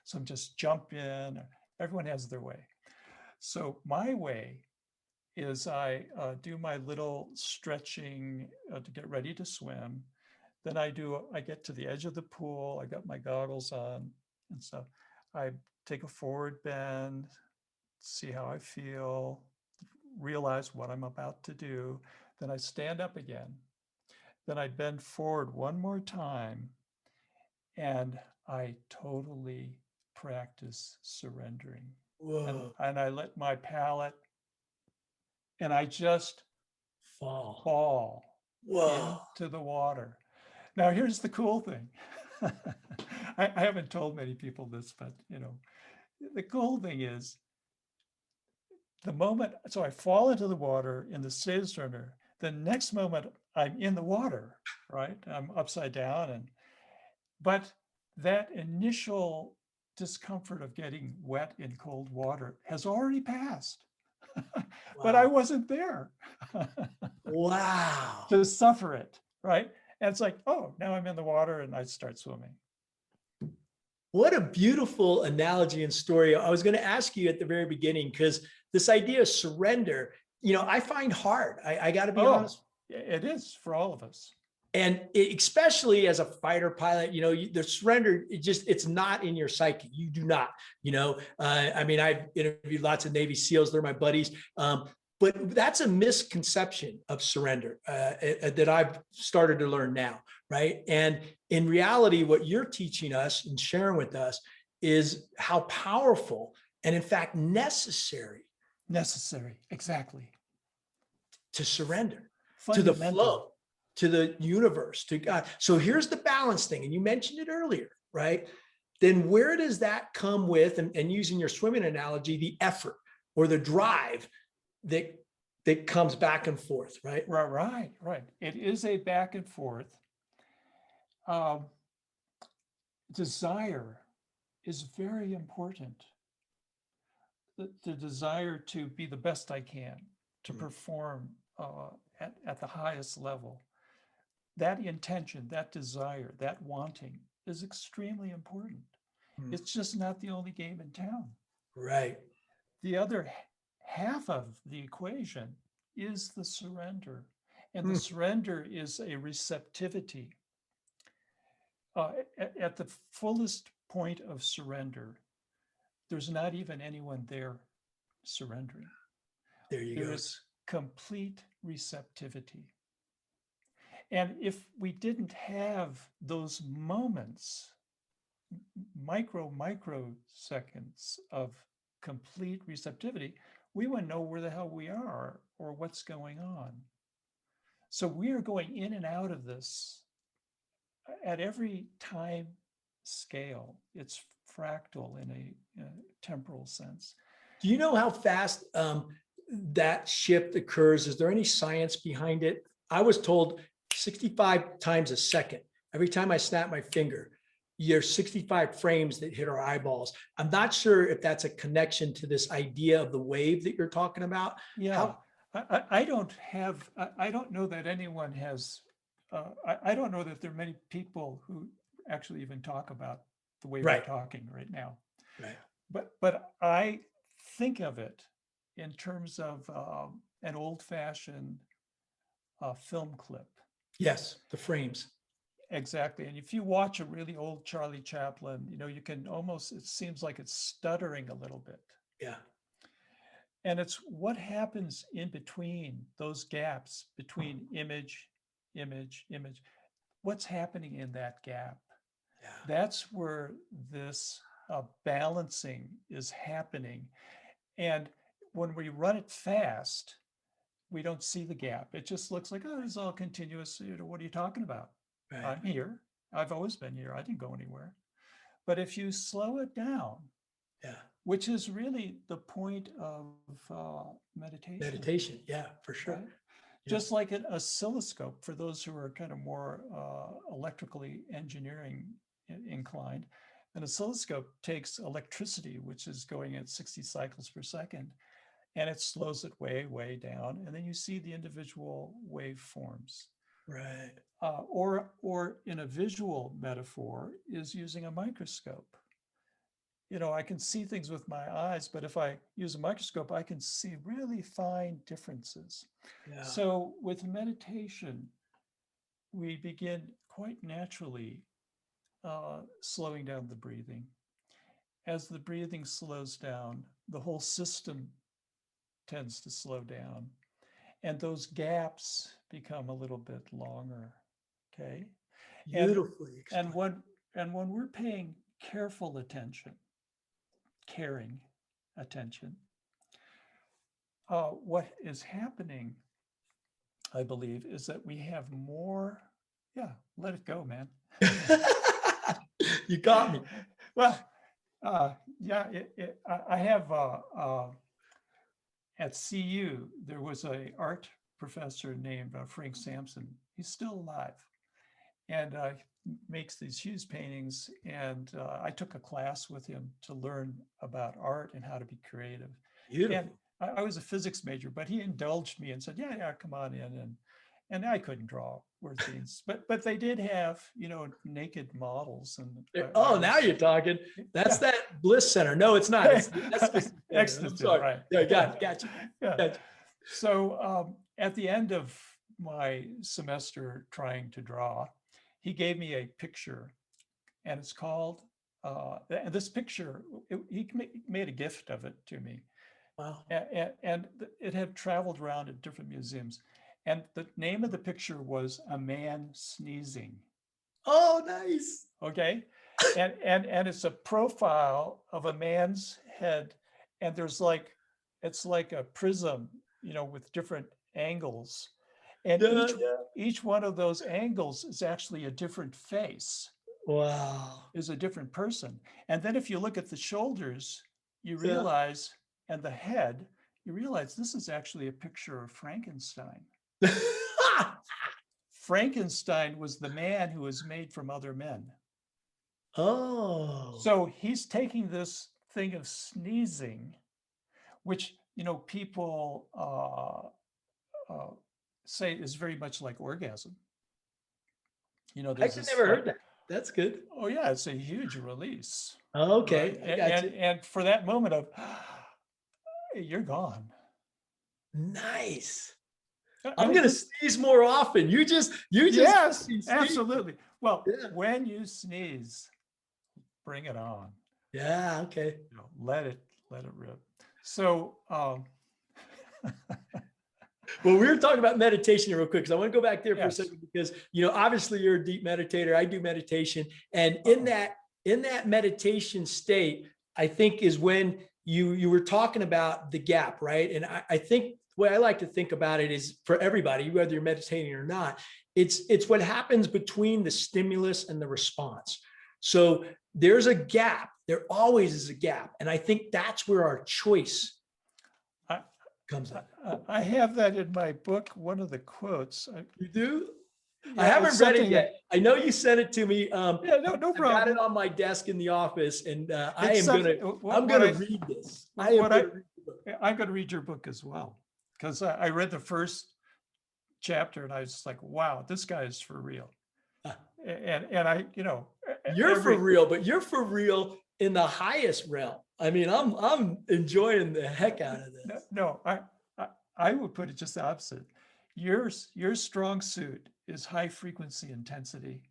some just jump in. Everyone has their way. So my way is I do my little stretching to get ready to swim. Then I get to the edge of the pool. I got my goggles on and stuff. I take a forward bend, see how I feel, realize what I'm about to do. Then I stand up again. Then I bend forward one more time, and I totally practice surrendering. Whoa. And I let my palate, and I just Fall. fall Whoa. into the water. Now, here's the cool thing. I haven't told many people this, but the cool thing is the moment, so I fall into the water in the state of surrender, the next moment I'm in the water, right? I'm upside down, but that initial discomfort of getting wet in cold water has already passed. But I Wow. wasn't there Wow. to suffer it, right? And it's like, oh, now I'm in the water and I start swimming. What a beautiful analogy and story. I was going to ask you at the very beginning, because this idea of surrender, I find hard. I got to be honest. It is for all of us. And especially as a fighter pilot, the surrender, it's not in your psyche. You do not, I mean, I've interviewed lots of Navy SEALs. They're my buddies. But that's a misconception of surrender that I've started to learn now, right? And in reality, what you're teaching us and sharing with us is how powerful and, in fact, necessary, exactly, to surrender to the flow, to the universe, to God. So here's the balance thing, and you mentioned it earlier, right? Then where does that come with, and using your swimming analogy, the effort or the drive that comes back and forth, right? Right. It is a back and forth. Desire is very important. The desire to be the best I can, to perform at the highest level. That intention, that desire, that wanting is extremely important. It's just not the only game in town. Right. The other half of the equation is the surrender. And the surrender is a receptivity. At the fullest point of surrender, there's not even anyone there surrendering. There you go. There's complete receptivity. And if we didn't have those moments, microseconds of complete receptivity, we wouldn't know where the hell we are or what's going on. So we are going in and out of this at every time scale. It's fractal in a temporal sense. Do you know how fast that shift occurs? Is there any science behind it? I was told 65 times a second. Every time I snap my finger, there's 65 frames that hit our eyeballs. I'm not sure if that's a connection to this idea of the wave that you're talking about. Yeah, I don't know that anyone has, I don't know that there are many people who actually even talk about the way we're talking right now. Right. But I think of it in terms of an old-fashioned film clip. Yes, the frames. Exactly. And if you watch a really old Charlie Chaplin, you can almost, it seems like it's stuttering a little bit. Yeah. And it's what happens in between those gaps between image. What's happening in that gap? Yeah. That's where this balancing is happening. And when we run it fast, we don't see the gap. It just looks like, oh, it's all continuous. What are you talking about? Right. I'm here. I've always been here. I didn't go anywhere. But if you slow it down, which is really the point of meditation. Meditation, yeah, for sure. Right? Yeah. Just like an oscilloscope, for those who are kind of more electrically engineering inclined, an oscilloscope takes electricity, which is going at 60 cycles per second, and it slows it way down, and then you see the individual waveforms. Right. Or in a visual metaphor, is using a microscope. I can see things with my eyes, but if I use a microscope, I can see really fine differences. Yeah. So with meditation, we begin quite naturally slowing down the breathing. As the breathing slows down, the whole system tends to slow down, and those gaps become a little bit longer. Okay. Beautifully And explained. when we're paying careful attention, caring attention, what is happening, I believe, is that we have more. Yeah, let it go, man. You got me. Well, yeah, I have at CU, there was a art professor named Frank Sampson. He's still alive, and makes these huge paintings. And I took a class with him to learn about art and how to be creative. Beautiful. And I was a physics major, but he indulged me and said, yeah, come on in. And I couldn't draw worth beans, but they did have, naked models. And Now you're talking. That's yeah. that Bliss Center. No, it's not. That's just, I'm Ecstasy, sorry. right? Yeah, got you. Yeah. So at the end of my semester trying to draw, he gave me a picture, and it's called, and this picture, he made a gift of it to me. Wow. And it had traveled around at different museums. And the name of the picture was A Man Sneezing. Oh, nice. Okay. And it's a profile of a man's head. And it's like a prism, with different angles. And each one of those angles is actually a different face. Wow. Is a different person. And then if you look at the shoulders, you Yeah. realize, and the head, you realize this is actually a picture of Frankenstein. Frankenstein was the man who was made from other men. Oh. So he's taking this thing of sneezing, which, people say is very much like orgasm. I never heard that. That's good. Oh yeah, it's a huge release. Okay. Right? I got you. And for that moment of, you're gone. Nice. I I'm mean, going to sneeze more often. You just yes, sneeze. absolutely. Well, Yeah. when you sneeze, bring it on. Yeah. Okay. Let it rip. So, well, we were talking about meditation real quick, because I want to go back there for a yes. second, because, obviously you're a deep meditator. I do meditation. And in that meditation state, I think is when you were talking about the gap, right? And I think the way I like to think about it is, for everybody, whether you're meditating or not, it's what happens between the stimulus and the response. So there's a gap. There always is a gap. And I think that's where our choice comes in. I have that in my book, one of the quotes. You do? Yeah, I haven't read it yet. I know you sent it to me. Yeah, no problem. I've got it on my desk in the office, and I'm gonna read this. I'm gonna read your book as well, because I read the first chapter and I was like, wow, this guy is for real. And I, you're for real, but you're for real in the highest realm. I mean, I'm enjoying the heck out of this. No, I would put it just the opposite. Your strong suit is high frequency intensity.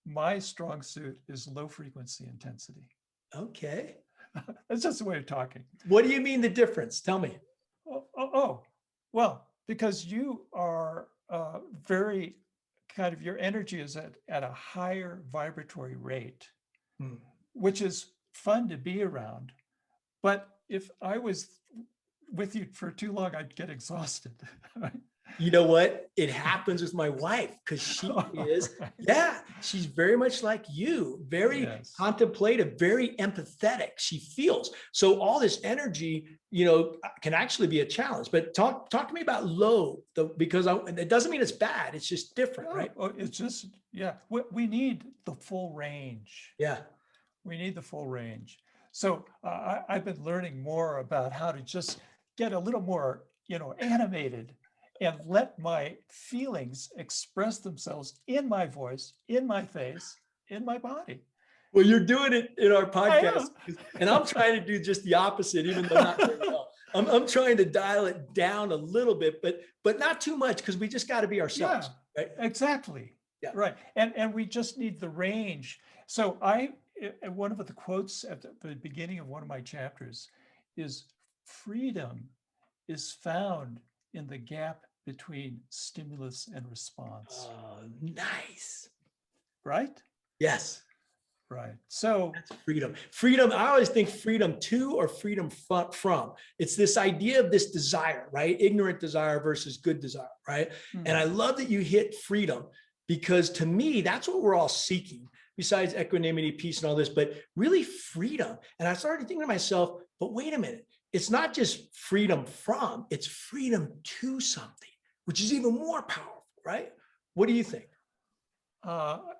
My strong suit is low frequency intensity. Okay. That's just a way of talking. What do you mean the difference? Tell me. Well, because you are very kind of, your energy is at a higher vibratory rate, which is fun to be around. But if I was with you for too long, I'd get exhausted. You know what? It happens with my wife, because she is, she's very much like you, very contemplative, very empathetic. She feels. So all this energy, can actually be a challenge. But talk to me about low, because it doesn't mean it's bad. It's just different, right? It's just, we need the full range. Yeah. We need the full range. So I've been learning more about how to just get a little more, animated, and let my feelings express themselves in my voice, in my face, in my body. Well, you're doing it in our I podcast, am. and I'm trying to do just the opposite, even though not very well. I'm trying to dial it down a little bit, but not too much, because we just got to be ourselves, right? Exactly. Yeah. Right. And we just need the range. So one of the quotes at the beginning of one of my chapters is freedom is found in the gap between stimulus and response. Oh, nice. Right? Yes. Right. So Freedom. Freedom. I always think freedom to or freedom from. It's this idea of this desire, right? Ignorant desire versus good desire, right? And I love that you hit freedom, because to me, that's what we're all seeking, besides equanimity, peace, and all this, but really freedom. And I started thinking to myself, but wait a minute, it's not just freedom from, it's freedom to something, which is even more powerful, right? What do you think?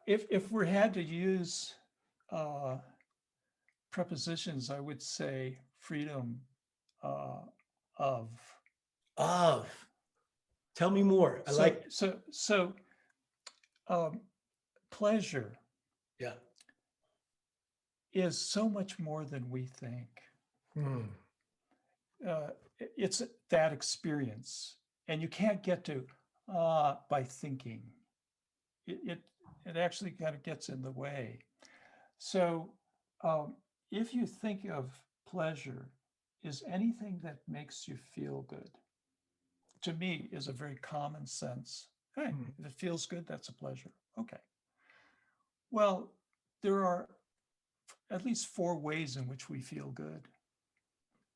if we had to use prepositions, I would say freedom of. Tell me more. I like. So pleasure. Yeah. Is so much more than we think. It's that experience, and you can't get to by thinking. It actually kind of gets in the way. So if you think of pleasure is anything that makes you feel good, to me is a very common sense. Hey, if it feels good, that's a pleasure. Okay. Well, there are at least 4 ways in which we feel good.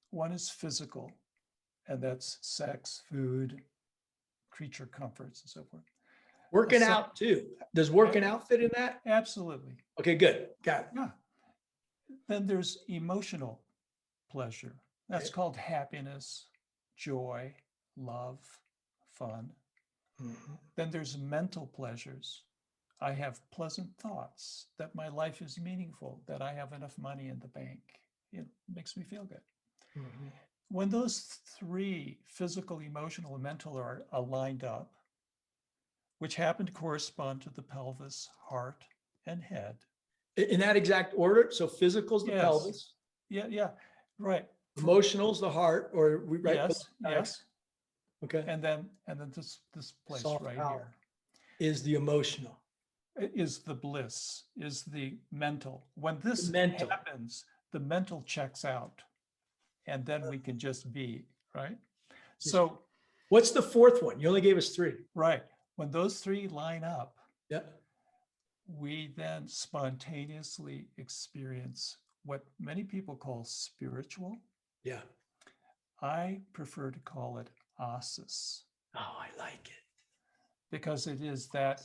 One is physical, and that's sex, food, creature comforts, and so forth. Working out too. Does working out fit in that? Absolutely. Okay, good. Got it. Yeah. Then there's emotional pleasure. That's called happiness, joy, love, fun. Then there's mental pleasures. I have pleasant thoughts, that my life is meaningful, that I have enough money in the bank. It makes me feel good. When those 3, physical, emotional, and mental, are aligned up, which happen to correspond to the pelvis, heart, and head. In that exact order. So physical's the pelvis. Yeah, right. Emotional's the heart, or we right. Yes. Okay. And then this place Soft right power here is the emotional. Is the bliss, is the mental. When this happens, the mental checks out, and then we can just be, right? So what's the 4th one? You only gave us 3. Right. When those 3 line up, yeah, we then spontaneously experience what many people call spiritual. Yeah. I prefer to call it asis. Oh, I like it. Because it is that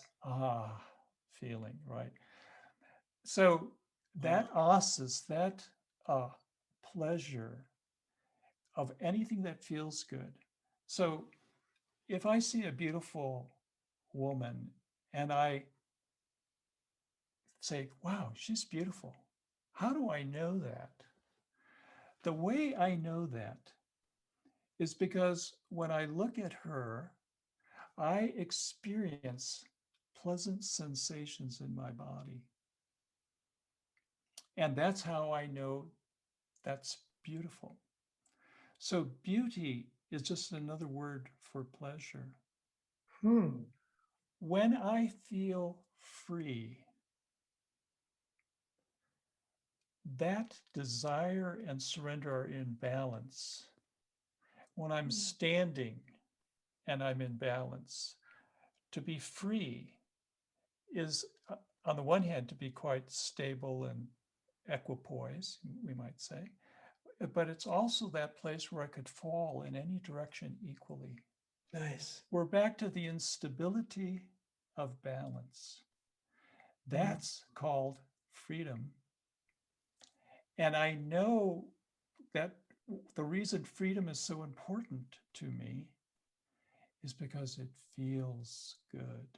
feeling, right? So that asis, that pleasure of anything that feels good. So if I see a beautiful woman and I say, wow, she's beautiful. How do I know that? The way I know that is because when I look at her, I experience pleasant sensations in my body. And that's how I know that's beautiful. So beauty is just another word for pleasure. When I feel free, that desire and surrender are in balance. When I'm standing and I'm in balance, to be free is, on the one hand, to be quite stable and equipoise, we might say, but it's also that place where I could fall in any direction equally. Nice. We're back to the instability of balance. That's called freedom. And I know that the reason freedom is so important to me is because it feels good.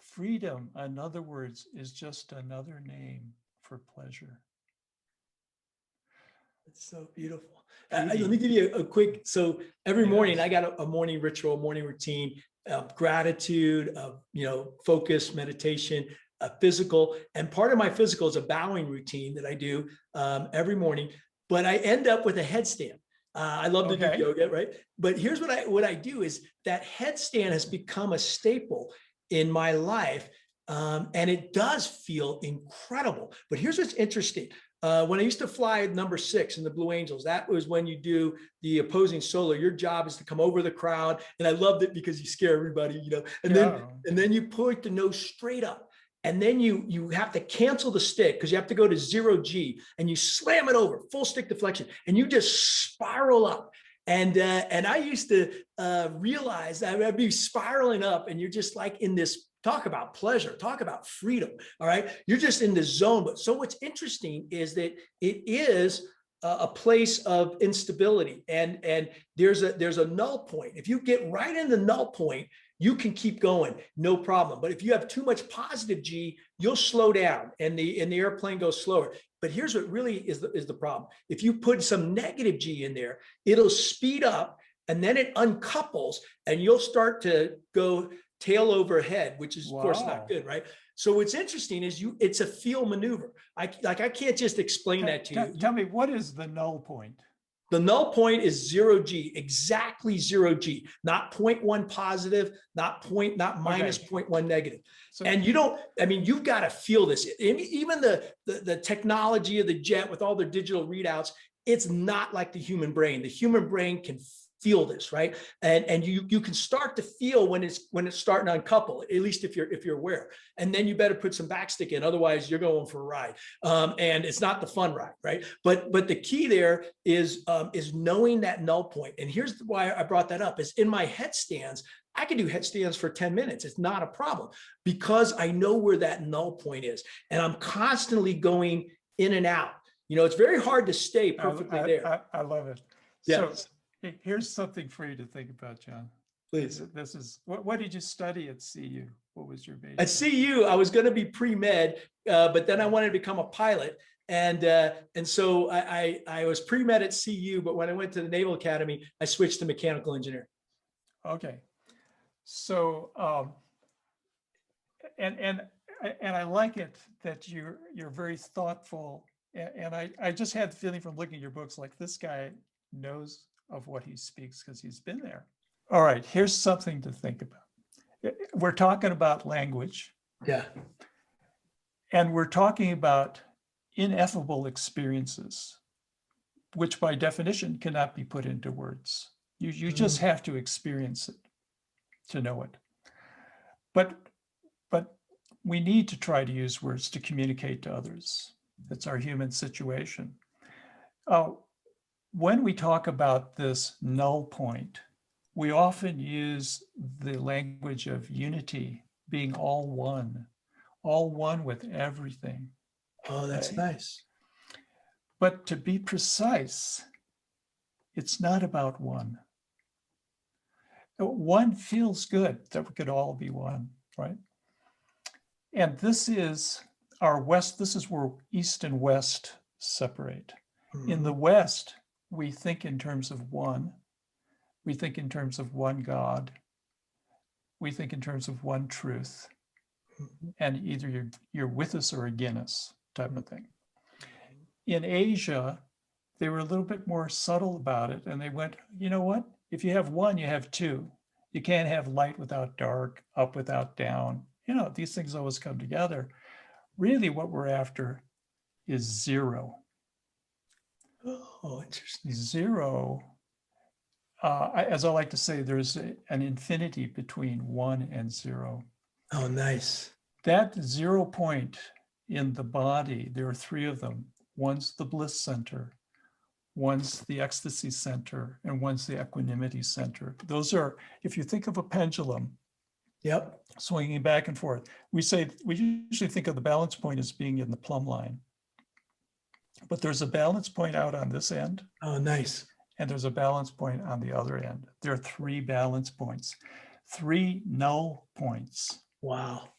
Freedom, in other words, is just another name for pleasure. It's so beautiful. Let me give you a quick, so every morning I got a morning ritual, morning routine, gratitude, focus, meditation. a physical, and part of my physical is a bowing routine that I do every morning, but I end up with a headstand. I love to do yoga, right? But here's what I do is that headstand has become a staple in my life. And it does feel incredible. But here's what's interesting. When I used to fly number 6 in the Blue Angels, that was when you do the opposing solo. Your job is to come over the crowd. And I loved it because you scare everybody, you know, and then you point the nose straight up. And then you have to cancel the stick because you have to go to 0G and you slam it over, full stick deflection, and you just spiral up. And I used to realize that I'd be spiraling up, and you're just like in this, talk about pleasure, talk about freedom. All right. You're just in the zone. But so what's interesting is that it is a place of instability, and there's a null point. If you get right in the null point, you can keep going, no problem. But if you have too much positive G, you'll slow down, and the airplane goes slower. But here's what really is the problem. If you put some negative G in there, it'll speed up, and then it uncouples, and you'll start to go tail over head, which is of course not good, right? So what's interesting is it's a feel maneuver. I can't just explain that to you. Tell me, what is the null point? The null point is 0G, exactly 0G, not 0.1 positive, not minus 0.1 negative. So, and you've got to feel this. Even the technology of the jet with all their digital readouts, it's not like the human brain. The human brain can feel this, right? And you can start to feel when it's starting to uncouple, at least if you're aware. And then you better put some backstick in, otherwise you're going for a ride. And it's not the fun ride, right? But the key there is knowing that null point. And here's why I brought that up: is in my headstands, I can do headstands for 10 minutes. It's not a problem because I know where that null point is, and I'm constantly going in and out. You know, it's very hard to stay perfectly there. I love it. Yeah. So here's something for you to think about, John. Please. This is what did you study at CU? What was your major? At CU, I was going to be pre-med, but then I wanted to become a pilot. And so I was pre-med at CU, but when I went to the Naval Academy, I switched to mechanical engineering. Okay. So, and I like it that you're very thoughtful. And I just had the feeling from looking at your books, like this guy knows of what he speaks because he's been there. All right, here's something to think about. We're talking about language. Yeah. And we're talking about ineffable experiences, which by definition cannot be put into words. You just have to experience it to know it. But we need to try to use words to communicate to others. It's our human situation. When we talk about this null point, we often use the language of unity, being all one with everything. Oh, that's nice. But to be precise, it's not about one. One feels good that we could all be one, right? And this is our West, this is where East and West separate. In the West, we think in terms of one. We think in terms of one God. We think in terms of one truth. And either you're with us or against us, type of thing. In Asia, they were a little bit more subtle about it. And they went, you know what? If you have one, you have two. You can't have light without dark, up without down. You know, these things always come together. Really, what we're after is zero. Oh, interesting. Zero, as I like to say, there's an infinity between 1 and 0. Oh, nice. That 0 point in the body, there are 3 of them. One's the Bliss Center, one's the Ecstasy Center, and one's the Equanimity Center. Those are, if you think of a pendulum, yep, swinging back and forth, we usually think of the balance point as being in the plumb line. But there's a balance point out on this end. Oh, nice. And there's a balance point on the other end. There are 3 balance points, 3 null points. Wow.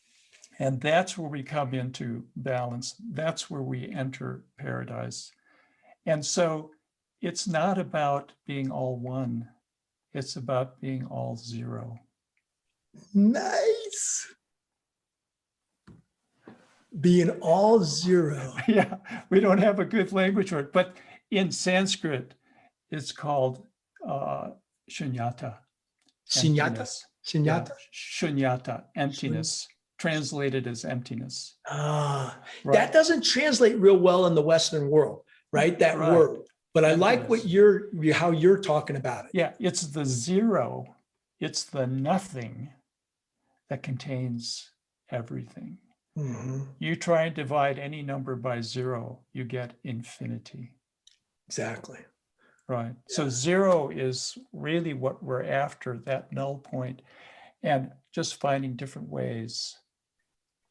And that's where we come into balance. That's where we enter paradise. And so it's not about being all one. It's about being all 0. Nice. Being all zero. Yeah, we don't have a good language for it, but in Sanskrit, it's called shunyata, Shunyata? emptiness. Yeah, Shunyata? shunyata, emptiness, translated as emptiness. Ah, Right. that doesn't translate real well in the Western world, right? That Right. word. But I like what Emptiness. how you're talking about it. Yeah, it's the zero, it's the nothing that contains everything. Mhm. You try and divide any number by zero, you get infinity. Exactly. Right. So Yeah. zero is really what we're after, that null point, and just finding different ways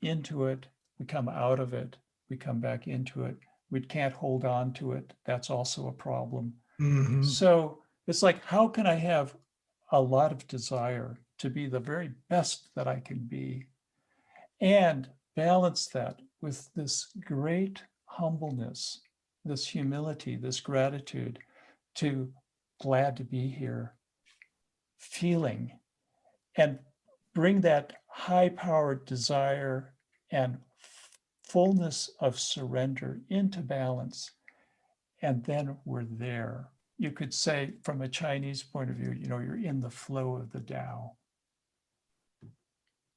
into it. We come out of it, we come back into it. We can't hold on to it. That's also a problem. Mhm. So it's like, how can I have a lot of desire to be the very best that I can be and balance that with this great humbleness, this humility, this gratitude to glad to be here, feeling, and bring that high-powered desire and fullness of surrender into balance. And then we're there. You could say, from a Chinese point of view, you're in the flow of the Tao.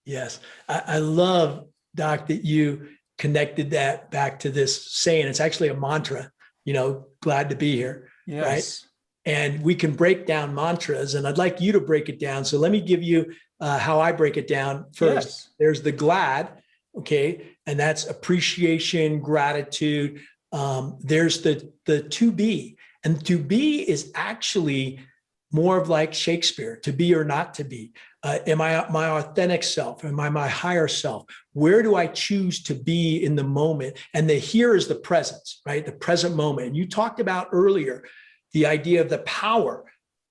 Yes. I love, Doc, that you connected that back to this saying. It's actually a mantra, glad to be here. Yes. Right. And we can break down mantras, and I'd like you to break it down. So let me give you how I break it down first. Yes. There's the glad, okay, and that's appreciation, gratitude. There's the to be, and to be is actually more of like Shakespeare, to be or not to be. Am I my authentic self? Am I my higher self? Where do I choose to be in the moment? And the here is the presence, right? The present moment. And you talked about earlier the idea of the power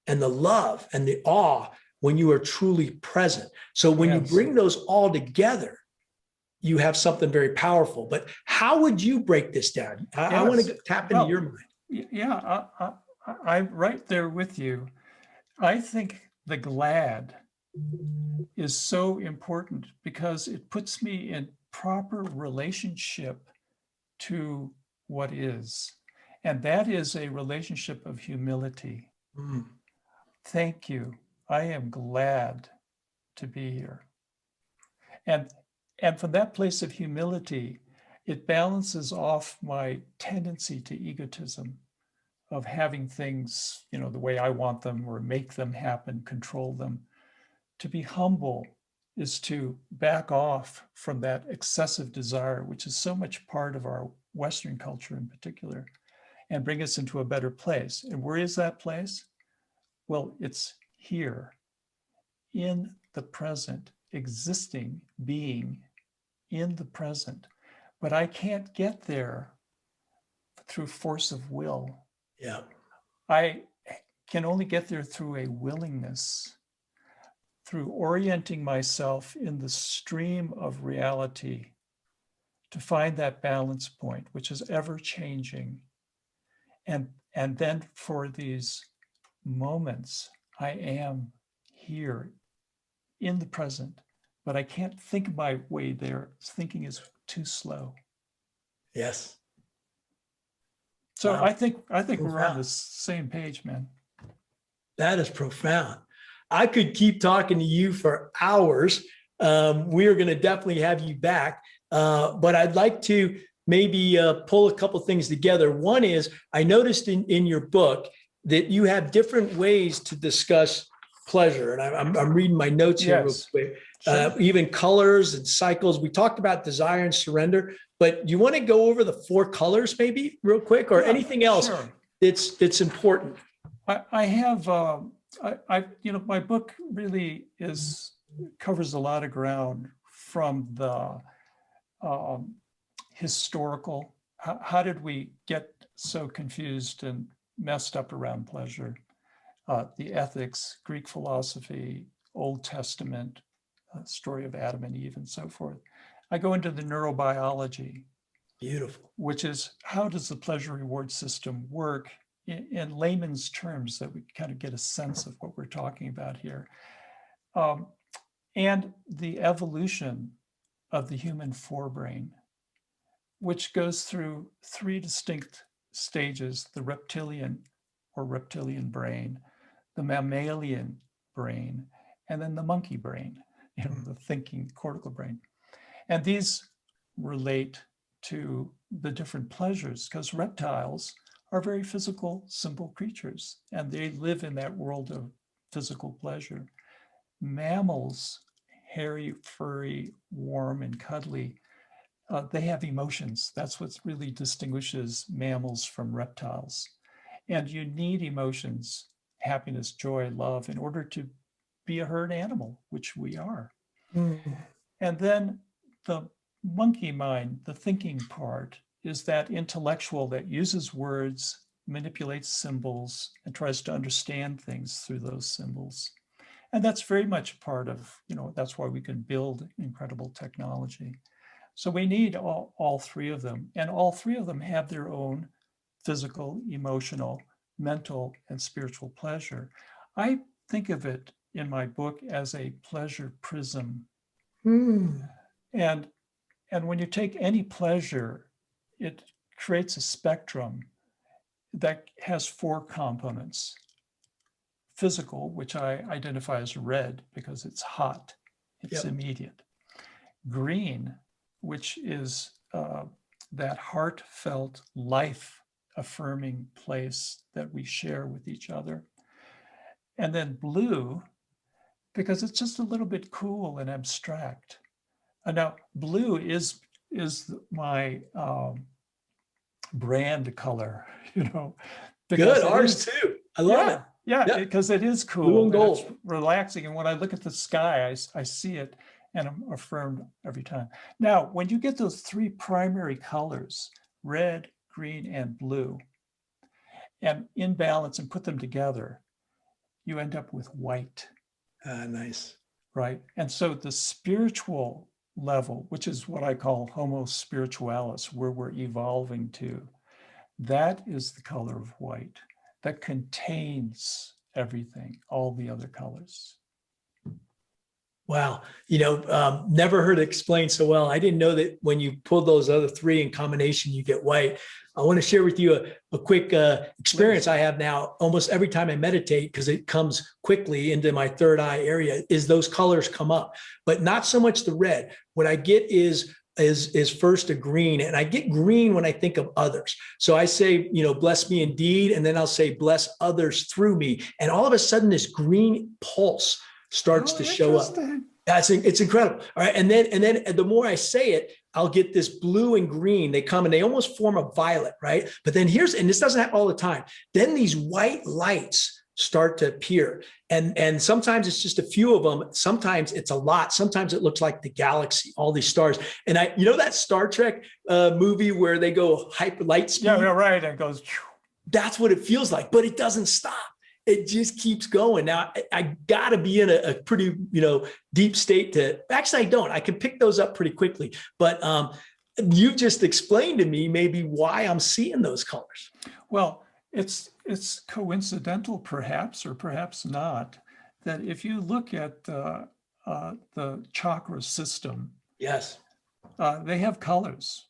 and the love and the awe when you are truly present. So when you bring those all together, you have something very powerful. But how would you break this down? I want to tap into your mind. Yeah, I'm right there with you. I think the glad is so important because it puts me in proper relationship to what is. And that is a relationship of humility. Mm. Thank you. I am glad to be here. And from that place of humility, it balances off my tendency to egotism of having things, the way I want them or make them happen, control them. To be humble is to back off from that excessive desire, which is so much part of our Western culture in particular, and bring us into a better place. And where is that place? Well, it's here, in the present, existing, being in the present. But I can't get there through force of will. Yeah. I can only get there through a willingness, through orienting myself in the stream of reality to find that balance point, which is ever changing. And then for these moments, I am here in the present, but I can't think my way there. Thinking is too slow. Yes. So Wow. I think we're Profound. on the same page, man. That is profound. I could keep talking to you for hours. We are going to definitely have you back. But I'd like to maybe pull a couple things together. One is I noticed in your book that you have different ways to discuss pleasure. And I'm reading my notes here real quick. Sure. Even colors and cycles. We talked about desire and surrender, but you want to go over the 4 colors maybe real quick, or anything else that's important? I have, my book really covers a lot of ground from the historical. How did we get so confused and messed up around pleasure? The ethics, Greek philosophy, Old Testament, story of Adam and Eve, and so forth. I go into the neurobiology. Beautiful. Which is, how does the pleasure reward system work in layman's terms, that we kind of get a sense of what we're talking about here. And the evolution of the human forebrain. which goes through three distinct stages: the reptilian brain, the mammalian brain, and then the monkey brain, the thinking cortical brain. And these relate to the different pleasures, because reptiles are very physical, simple creatures, and they live in that world of physical pleasure. Mammals, hairy, furry, warm, and cuddly, they have emotions. That's what really distinguishes mammals from reptiles. And you need emotions, happiness, joy, love, in order to be a herd animal, which we are. And then the monkey mind, the thinking part, is that intellectual that uses words, manipulates symbols, and tries to understand things through those symbols. And that's very much part of, that's why we can build incredible technology. So we need all three of them. And all three of them have their own physical, emotional, mental, and spiritual pleasure. I think of it in my book as a pleasure prism. And when you take any pleasure, it creates a spectrum that has four components. Physical, which I identify as red because it's hot, it's immediate. Green, which is that heartfelt, life-affirming place that we share with each other. And then blue, because it's just a little bit cool and abstract. And now blue is my brand color, Good, ours too. I love it. Yeah, because it is cool. Blue and gold. It's relaxing. And when I look at the sky, I see it and I'm affirmed every time. Now, when you get those three primary colors, red, green, and blue, and in balance and put them together, you end up with white. Nice. Right. And so the spiritual level, which is what I call Homo spiritualis, where we're evolving to, that is the color of white that contains everything, all the other colors. Wow. Never heard it explained so well. I didn't know that when you pull those other three in combination, you get white. I want to share with you a quick experience I have now almost every time I meditate, because it comes quickly into my third eye area, is those colors come up, but not so much the red. What I get is first a green, and I get green when I think of others. So I say, bless me indeed, and then I'll say bless others through me. And all of a sudden this green pulse starts to show up. It's incredible. All right. And then the more I say it, I'll get this blue and green. They come and they almost form a violet, right? But then and this doesn't happen all the time. Then these white lights start to appear. And sometimes it's just a few of them. Sometimes it's a lot. Sometimes it looks like the galaxy, all these stars. And that Star Trek movie where they go hyper light speed? Yeah, right. It goes. That's what it feels like, but it doesn't stop. It just keeps going. Now, I got to be in a pretty, deep state actually, I don't. I can pick those up pretty quickly. But you've just explained to me maybe why I'm seeing those colors. Well, it's coincidental, perhaps, or perhaps not, that if you look at the chakra system, yes, they have colors.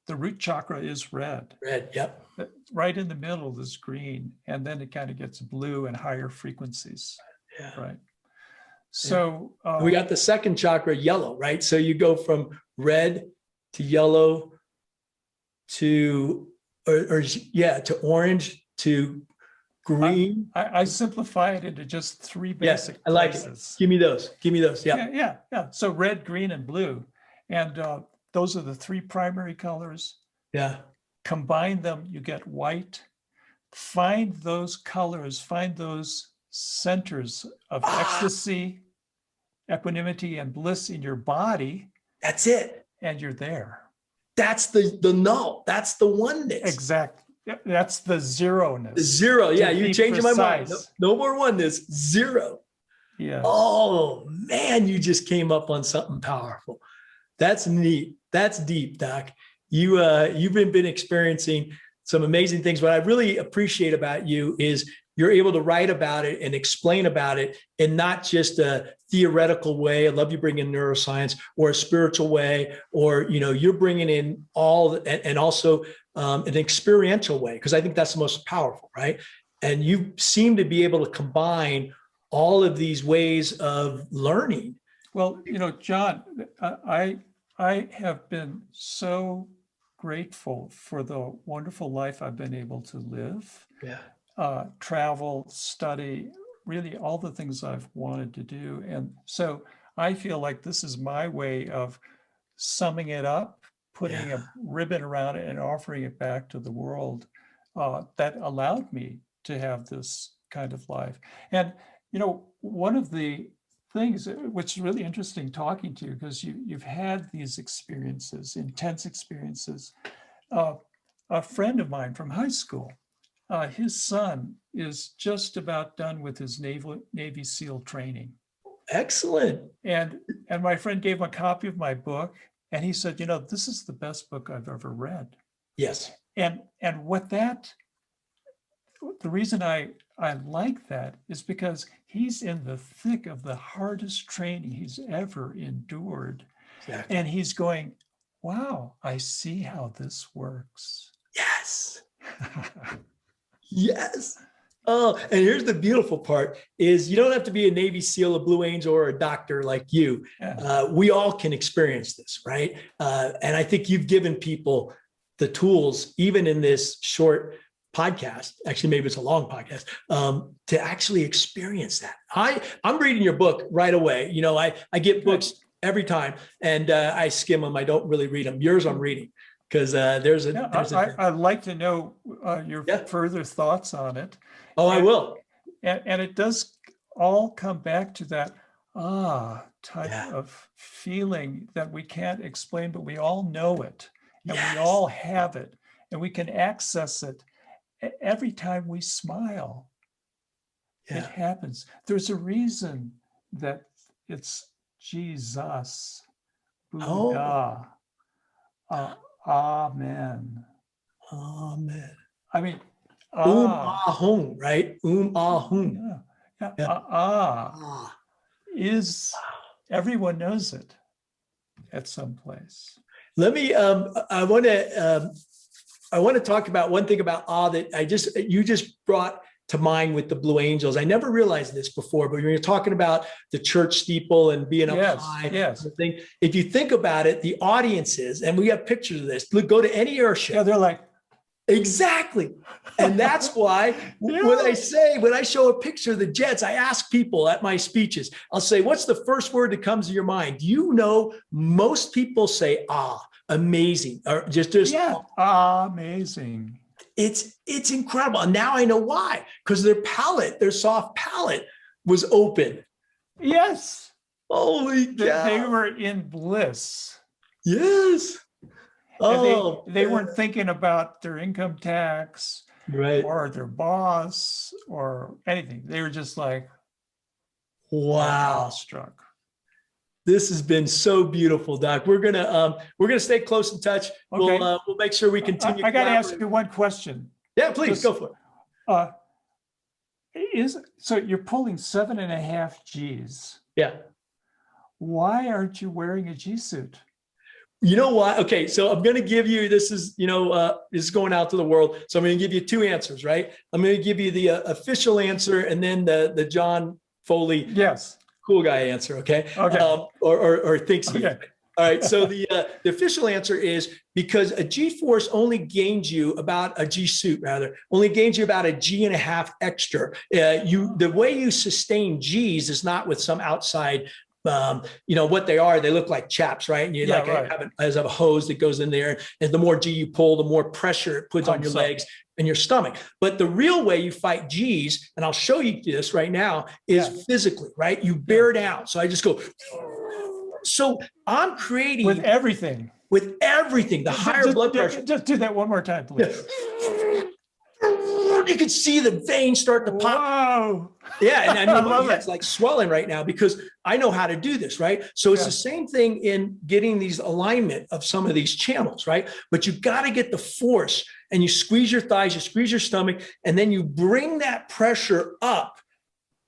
The root chakra is red. Red, yep. Right in the middle is green, and then it kind of gets blue and higher frequencies. Yeah. Right. So we got the second chakra, yellow, right? So you go from red to yellow to to orange to green. I simplify it into just three basic I like places. It. Give me those. Yeah. Yeah. So red, green, and blue. And those are the three primary colors. Yeah. Combine them, you get white. Find those colors, find those centers of ecstasy, equanimity, and bliss in your body. That's it. And you're there. That's the null. That's the oneness. Exactly. That's the zeroness. The zero. Yeah, you're changing my mind. No more oneness. Zero. Yes. Oh, man, you just came up on something powerful. That's neat. That's deep, Doc. You've been experiencing some amazing things. What I really appreciate about you is you're able to write about it and explain about it in not just a theoretical way. I love you bring in neuroscience, or a spiritual way, or, you're bringing in all, and also an experiential way, because I think that's the most powerful, right? And you seem to be able to combine all of these ways of learning. Well, John, I have been so grateful for the wonderful life I've been able to live. Yeah. Travel, study, really all the things I've wanted to do. And so I feel like this is my way of summing it up, putting a ribbon around it and offering it back to the world that allowed me to have this kind of life. And, one of the things which is really interesting talking to you, because you've had these experiences, intense experiences. A friend of mine from high school, his son is just about done with his Navy SEAL training. Excellent. And my friend gave him a copy of my book, and he said, this is the best book I've ever read. Yes. And the reason I like that is because he's in the thick of the hardest training he's ever endured. Exactly. And he's going, wow, I see how this works. Yes. Yes. Oh, and here's the beautiful part is you don't have to be a Navy SEAL, a Blue Angel, or a doctor like you. Yeah. We all can experience this, right? And I think you've given people the tools, even in this short podcast, actually, maybe it's a long podcast, to actually experience that. I'm reading your book right away. I get books every time, and I skim them. I don't really read them. Yours I'm reading, because I'd like to know your further thoughts on it. Oh, I will. And it does all come back to that type of feeling that we can't explain, but we all know it, and we all have it, and we can access it every time we smile. It happens. There's a reason that it's Jesus, Buddha, Amen. Amen. I mean, ahung, right? Ahung. Is everyone knows it at some place. Let me. I want to talk about one thing about that you just brought to mind with the Blue Angels. I never realized this before, but when you're talking about the church steeple and being up high, thing, if you think about it, the audiences, and we have pictures of this, go to any air show. Yeah, they're like, exactly. And that's why when I show a picture of the jets, I ask people at my speeches, I'll say, what's the first word that comes to your mind? Most people say, amazing, or just amazing. It's incredible. And now I know why, because their soft palate was open. Yes. Holy cow. They were in bliss. Yes. Oh, they weren't thinking about their income tax, right, or their boss or anything. They were just like, wow, struck. This has been so beautiful, Doc. We're gonna stay close in touch. Okay. We'll make sure we continue. I got to ask you one question. Yeah, please go for it. So you're pulling 7.5 Gs. Yeah. Why aren't you wearing a G suit? You know why? Okay, so I'm going to give you, this is going out to the world. So I'm going to give you two answers, right? I'm going to give you the official answer, and then the John Foley, cool guy answer. Okay. Or thinks he is. All right. So the official answer is because a G force only gains you about a G suit, only gains you about a G.5 extra. The way you sustain G's is not with some outside. What they are, they look like chaps, right? And you have a hose that goes in there, and the more G you pull, the more pressure it puts on your legs and your stomach. But the real way you fight G's, and I'll show you this right now, is physically, right? You bear down. So I just go. So I'm creating with everything, the higher blood pressure. Just do that one more time, please. You can see the veins start to pop. Wow. Yeah. And I mean, it's like swelling right now because I know how to do this, right? So it's the same thing in getting these alignment of some of these channels, right? But you've got to get the force and you squeeze your thighs, you squeeze your stomach, and then you bring that pressure up.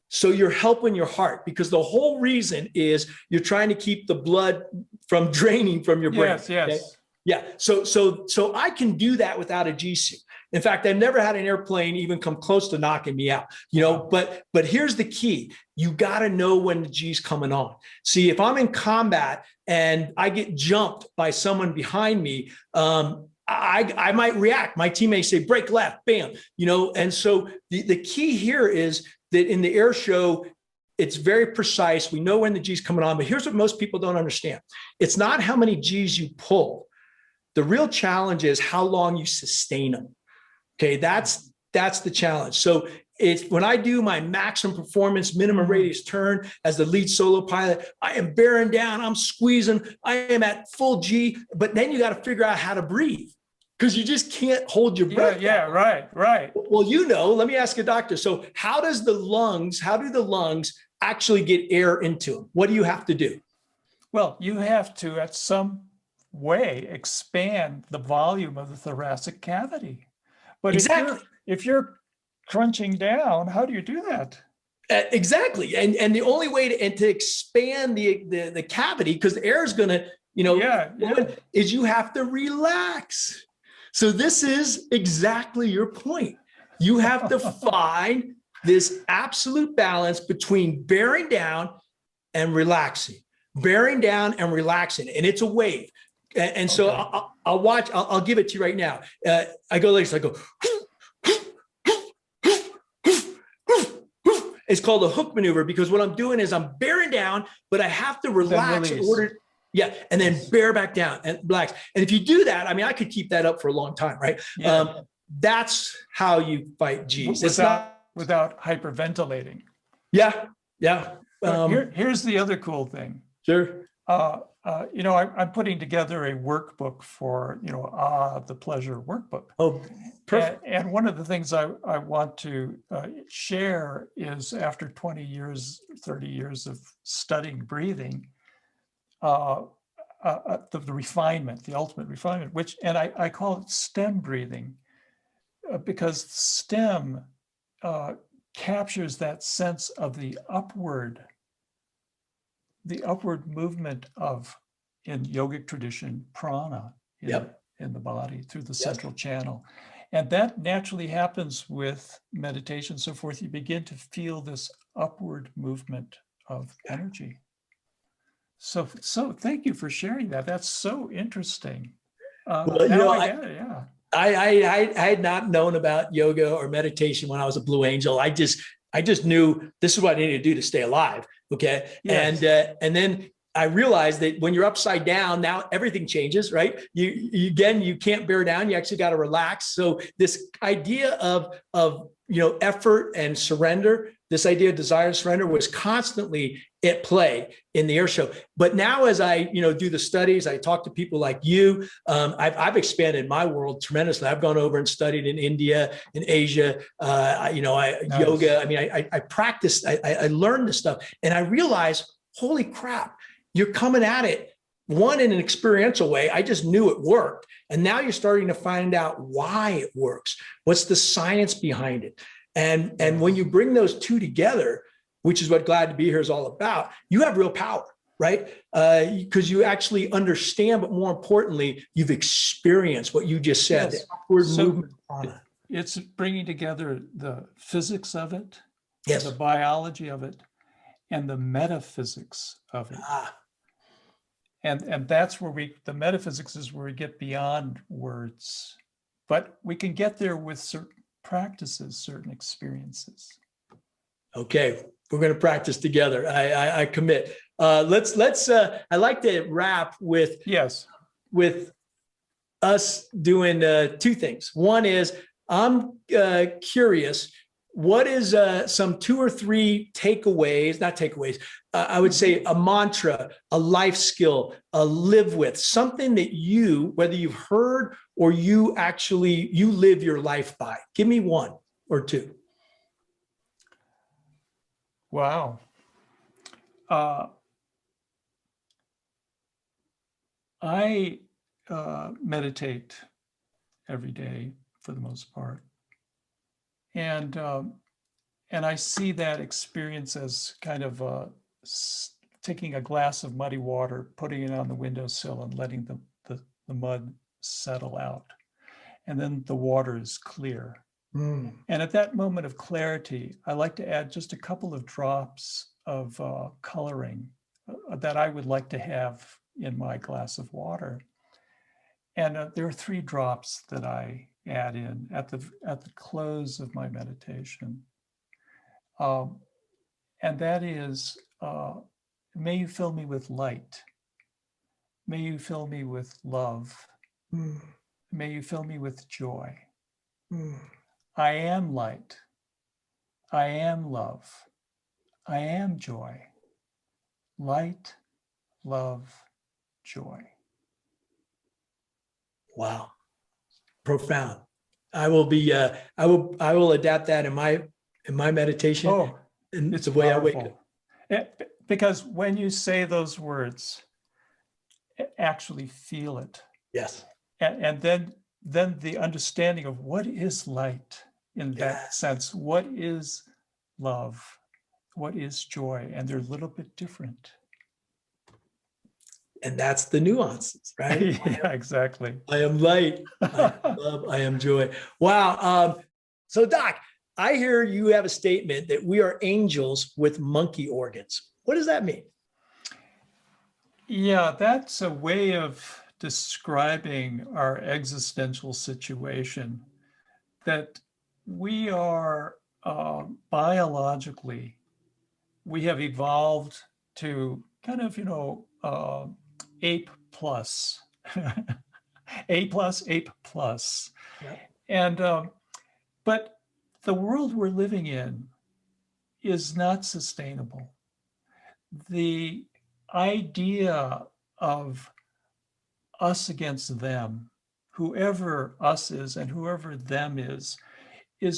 So you're helping your heart, because the whole reason is you're trying to keep the blood from draining from your brain. Yes, yes. Okay? Yeah. So I can do that without a G suit. In fact, I've never had an airplane even come close to knocking me out, but here's the key. You got to know when the G's coming on. See, if I'm in combat and I get jumped by someone behind me, I might react. My teammates say, break left, bam, and so the key here is that in the air show, it's very precise. We know when the G's coming on, but here's what most people don't understand. It's not how many G's you pull. The real challenge is how long you sustain them. Okay, that's the challenge. So it's when I do my maximum performance, minimum radius turn as the lead solo pilot, I am bearing down, I'm squeezing, I am at full G, but then you got to figure out how to breathe, because you just can't hold your breath. Yeah, right. Well, let me ask a doctor. So how do the lungs actually get air into them? What do you have to do? Well, you have to, at some way, expand the volume of the thoracic cavity. But exactly. If you're crunching down, how do you do that? Exactly. And the only way to expand the cavity, because the air is going to, is you have to relax. So this is exactly your point. You have to find this absolute balance between bearing down and relaxing, bearing down and relaxing. And it's a wave. And so I'll give it to you right now. I go like this, I go, it's called a hook maneuver, because what I'm doing is I'm bearing down, but I have to relax in order. Yeah. And then bear back down and relax. And if you do that, I mean, I could keep that up for a long time, right? Yeah. That's how you fight G's. Without hyperventilating. Yeah. Yeah. Here's the other cool thing. Sure. I'm putting together a workbook for, the pleasure workbook. Oh, perfect. And one of the things I want to share is, after 20 years, 30 years of studying breathing, the refinement, the ultimate refinement, and I call it STEM breathing, because STEM captures that sense of the upward movement of, in yogic tradition, prana in the body through the central channel. And that naturally happens with meditation, so forth. You begin to feel this upward movement of energy. So thank you for sharing that. That's so interesting. I had not known about yoga or meditation when I was a Blue Angel. I just knew this is what I needed to do to stay alive. Okay. Yes. And then I realized that when you're upside down, now everything changes, right? You can't bear down. You actually got to relax. So this idea of effort and surrender, this idea of desire and surrender was constantly at play in the air show. But now, as I do the studies, I talk to people like you. I've expanded my world tremendously. I've gone over and studied in India, in Asia. Nice. Yoga. I mean, I practiced. I learned this stuff, and I realized, holy crap, you're coming at it one in an experiential way. I just knew it worked, and now you're starting to find out why it works. What's the science behind it? And when you bring those two together, which is what Glad to Be Here is all about, you have real power, right? Because you actually understand, but more importantly, you've experienced what you just said, the upward movement. It's bringing together the physics of it, yes, the biology of it, and the metaphysics of it. And that's where the metaphysics is where we get beyond words, but we can get there with certain practices, certain experiences. Okay, we're going to practice together. I commit. Let's. I like to wrap with us doing two things. One is, I'm curious, what is some 2 or 3 takeaways? Not takeaways. I would say a mantra, a life skill, a live with, something that you, whether you've heard or you live your life by. Give me 1 or 2. Wow. I meditate every day for the most part. And I see that experience as kind of taking a glass of muddy water, putting it on the windowsill and letting the mud settle out. And then the water is clear. Mm. And at that moment of clarity, I like to add just a couple of drops of coloring that I would like to have in my glass of water. And there are 3 drops that I add in at the close of my meditation. And that is, may you fill me with light. May you fill me with love. Mm. May you fill me with joy. Mm. I am light. I am love. I am joy. Light, love, joy. Wow. Profound. I will adapt that in my meditation. Oh, and it's the way powerful. I wake up. Because when you say those words, actually feel it. Yes. And then the understanding of what is light in that sense, what is love, what is joy, and they're a little bit different. And that's the nuances, right? Yeah, exactly. I am light, I am love, I am joy. Wow. So Doc, I hear you have a statement that we are angels with monkey organs. What does that mean? Yeah, that's a way of describing our existential situation, that we are biologically, we have evolved to kind of, ape plus, ape plus. Yeah. And, but the world we're living in is not sustainable. The idea of us against them, whoever us is and whoever them is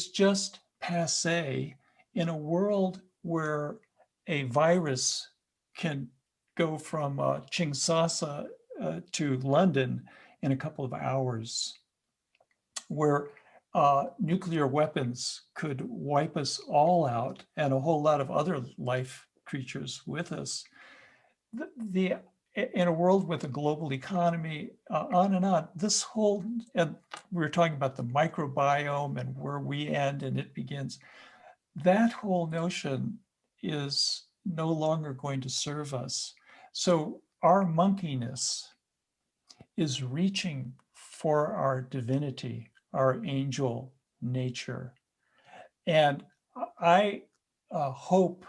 just passé in a world where a virus can go from Kinshasa to London in a couple of hours, where nuclear weapons could wipe us all out and a whole lot of other life creatures with us. In a world with a global economy, on and on, this whole, and we were talking about the microbiome and where we end and it begins, that whole notion is no longer going to serve us. So our monkeyness is reaching for our divinity, our angel nature. And I hope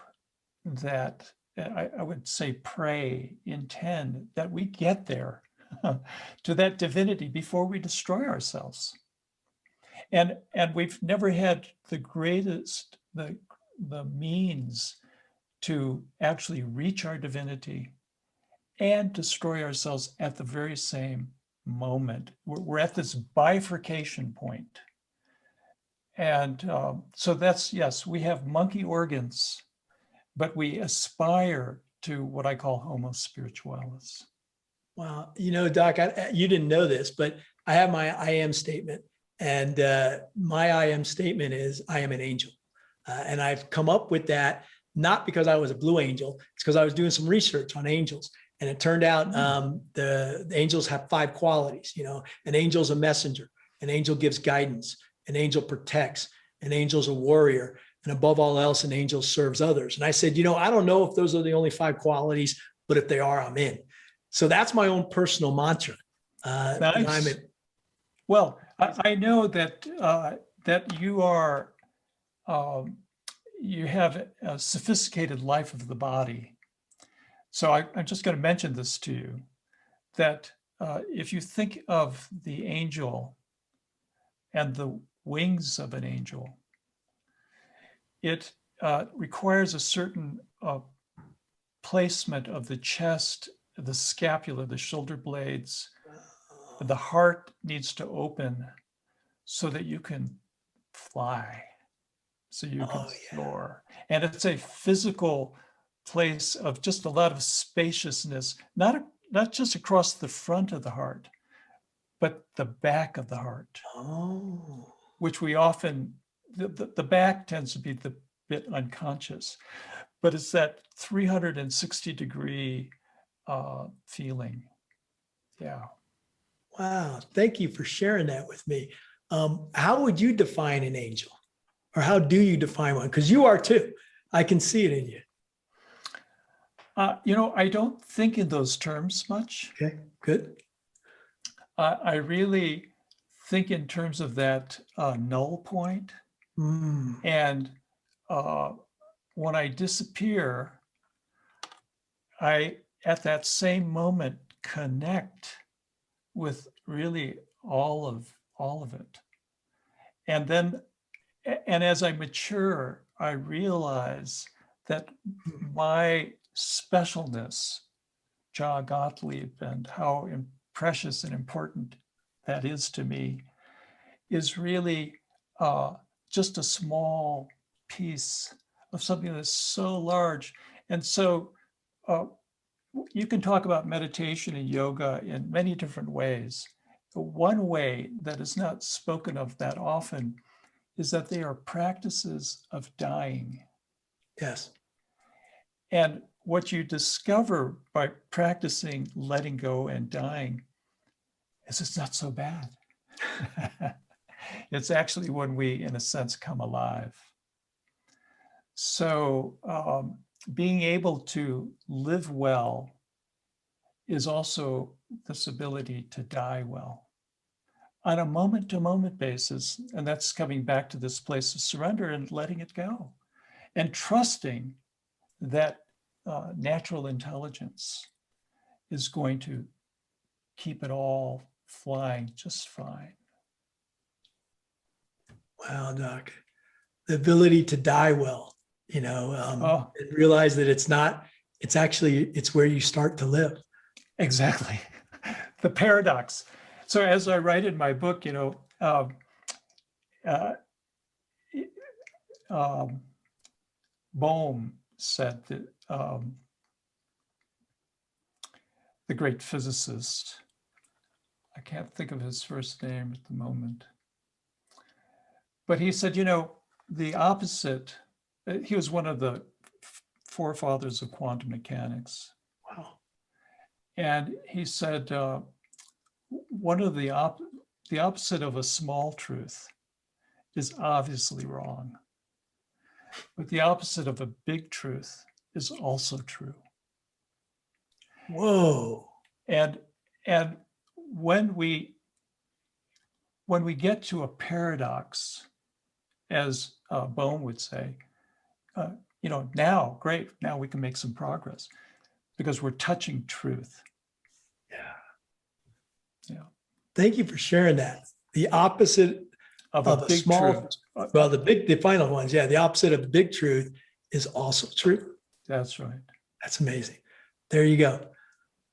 that, I would say pray, intend that we get there to that divinity before we destroy ourselves. And we've never had the greatest, the means to actually reach our divinity and destroy ourselves at the very same moment. We're at this bifurcation point. And so that's, yes, we have monkey organs, but we aspire to what I call homo spiritualis. Wow. Doc, you didn't know this, but I have my I am statement. And my I am statement is I am an angel. And I've come up with that, not because I was a blue angel, it's because I was doing some research on angels. And it turned out the angels have 5 qualities. An angel's a messenger. An angel gives guidance. An angel protects. An angel's a warrior. And above all else, an angel serves others. And I said, I don't know if those are the only 5 qualities, but if they are, I'm in. So that's my own personal mantra. Nice. Well, I know that that you are, you have a sophisticated life of the body. So I'm just going to mention this to you, that if you think of the angel and the wings of an angel, it requires a certain placement of the chest, the scapula, the shoulder blades. The heart needs to open so that you can fly, so you can soar. And it's a physical place of just a lot of spaciousness, not just across the front of the heart, but the back of the heart, Oh, which we often, the back tends to be the bit unconscious, but it's that 360-degree feeling. Yeah. wow. Thank you for sharing that with me. How would you define an angel? Or how do you define one? Because you are too. I can see it in you. I don't think in those terms much. Okay, good. I really think in terms of that null point. Mm, And when I disappear, I, at that same moment, connect with really all of it. And then, and as I mature, I realize that my specialness, Jia Gottlieb, and how precious and important that is to me, is really just a small piece of something that's so large. And so you can talk about meditation and yoga in many different ways. One way that is not spoken of that often is that they are practices of dying. yes. And what you discover by practicing letting go and dying is it's not so bad. It's actually when we, in a sense, come alive. So being able to live well is also this ability to die well on a moment-to-moment basis. And that's coming back to this place of surrender and letting it go and trusting that natural intelligence is going to keep it all flying just fine. Wow, Doc. The ability to die well, and realize that it's actually where you start to live. Exactly. The paradox. So as I write in my book, Bohm said that the great physicist, I can't think of his first name at the moment, but he said, the opposite, he was one of the forefathers of quantum mechanics. Wow. And he said, one of the opposite of a small truth is obviously wrong, but the opposite of a big truth is also true. Whoa. And when we get to a paradox, as Bohm would say, now, great, now we can make some progress because we're touching truth. Yeah. Thank you for sharing that. The opposite of a big small truth. Well, the final ones, yeah. The opposite of the big truth is also true. That's right. That's amazing. There you go.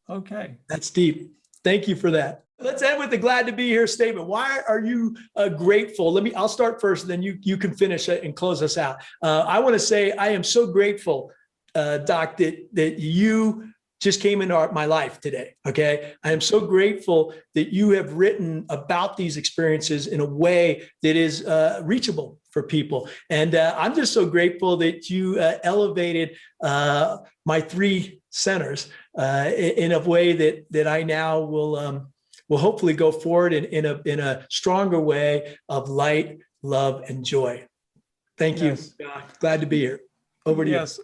Okay. That's deep. Thank you for that. Let's end with the glad to be here statement. Why are you grateful? I'll start first, and then you can finish it and close us out. I want to say I am so grateful, Doc, that you just came into my life today. Okay. I am so grateful that you have written about these experiences in a way that is reachable for people. And I'm just so grateful that you elevated my 3 centers in a way that I now will hopefully go forward in a stronger way of light, love, and joy. Thank you. Glad to be here. Over to you. Yes,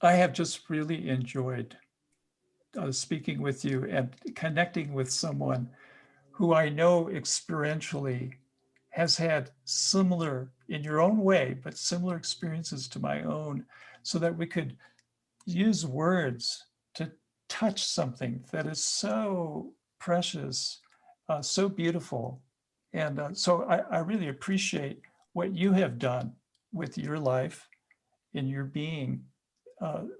I have just really enjoyed speaking with you and connecting with someone who I know experientially has had similar, in your own way, but similar experiences to my own, so that we could use words to touch something that is so precious, so beautiful. And so I really appreciate what you have done with your life, in your being,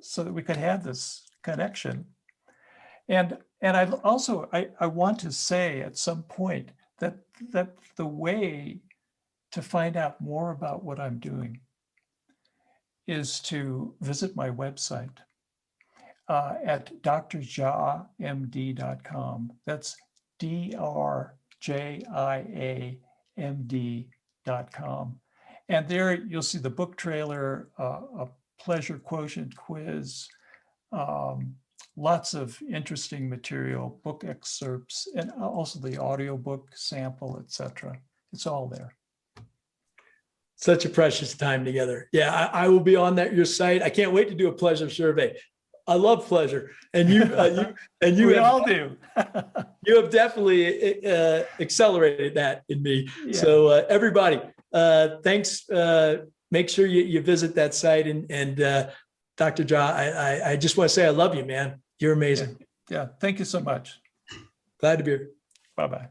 so that we could have this connection. And I also, I want to say at some point that the way to find out more about what I'm doing is to visit my website. at drjiamd.com. That's drjiamd.com. And there you'll see the book trailer, a pleasure quotient quiz, lots of interesting material, book excerpts, and also the audiobook sample, etc. It's all there. Such a precious time together. Yeah, I will be on your site. I can't wait to do a pleasure survey. I love pleasure, and we all do. You have definitely accelerated that in me. Yeah. So everybody, thanks. Make sure you visit that site, and Dr. Jia, I just want to say I love you, man. You're amazing. Yeah. Thank you so much. Glad to be here. Bye-bye.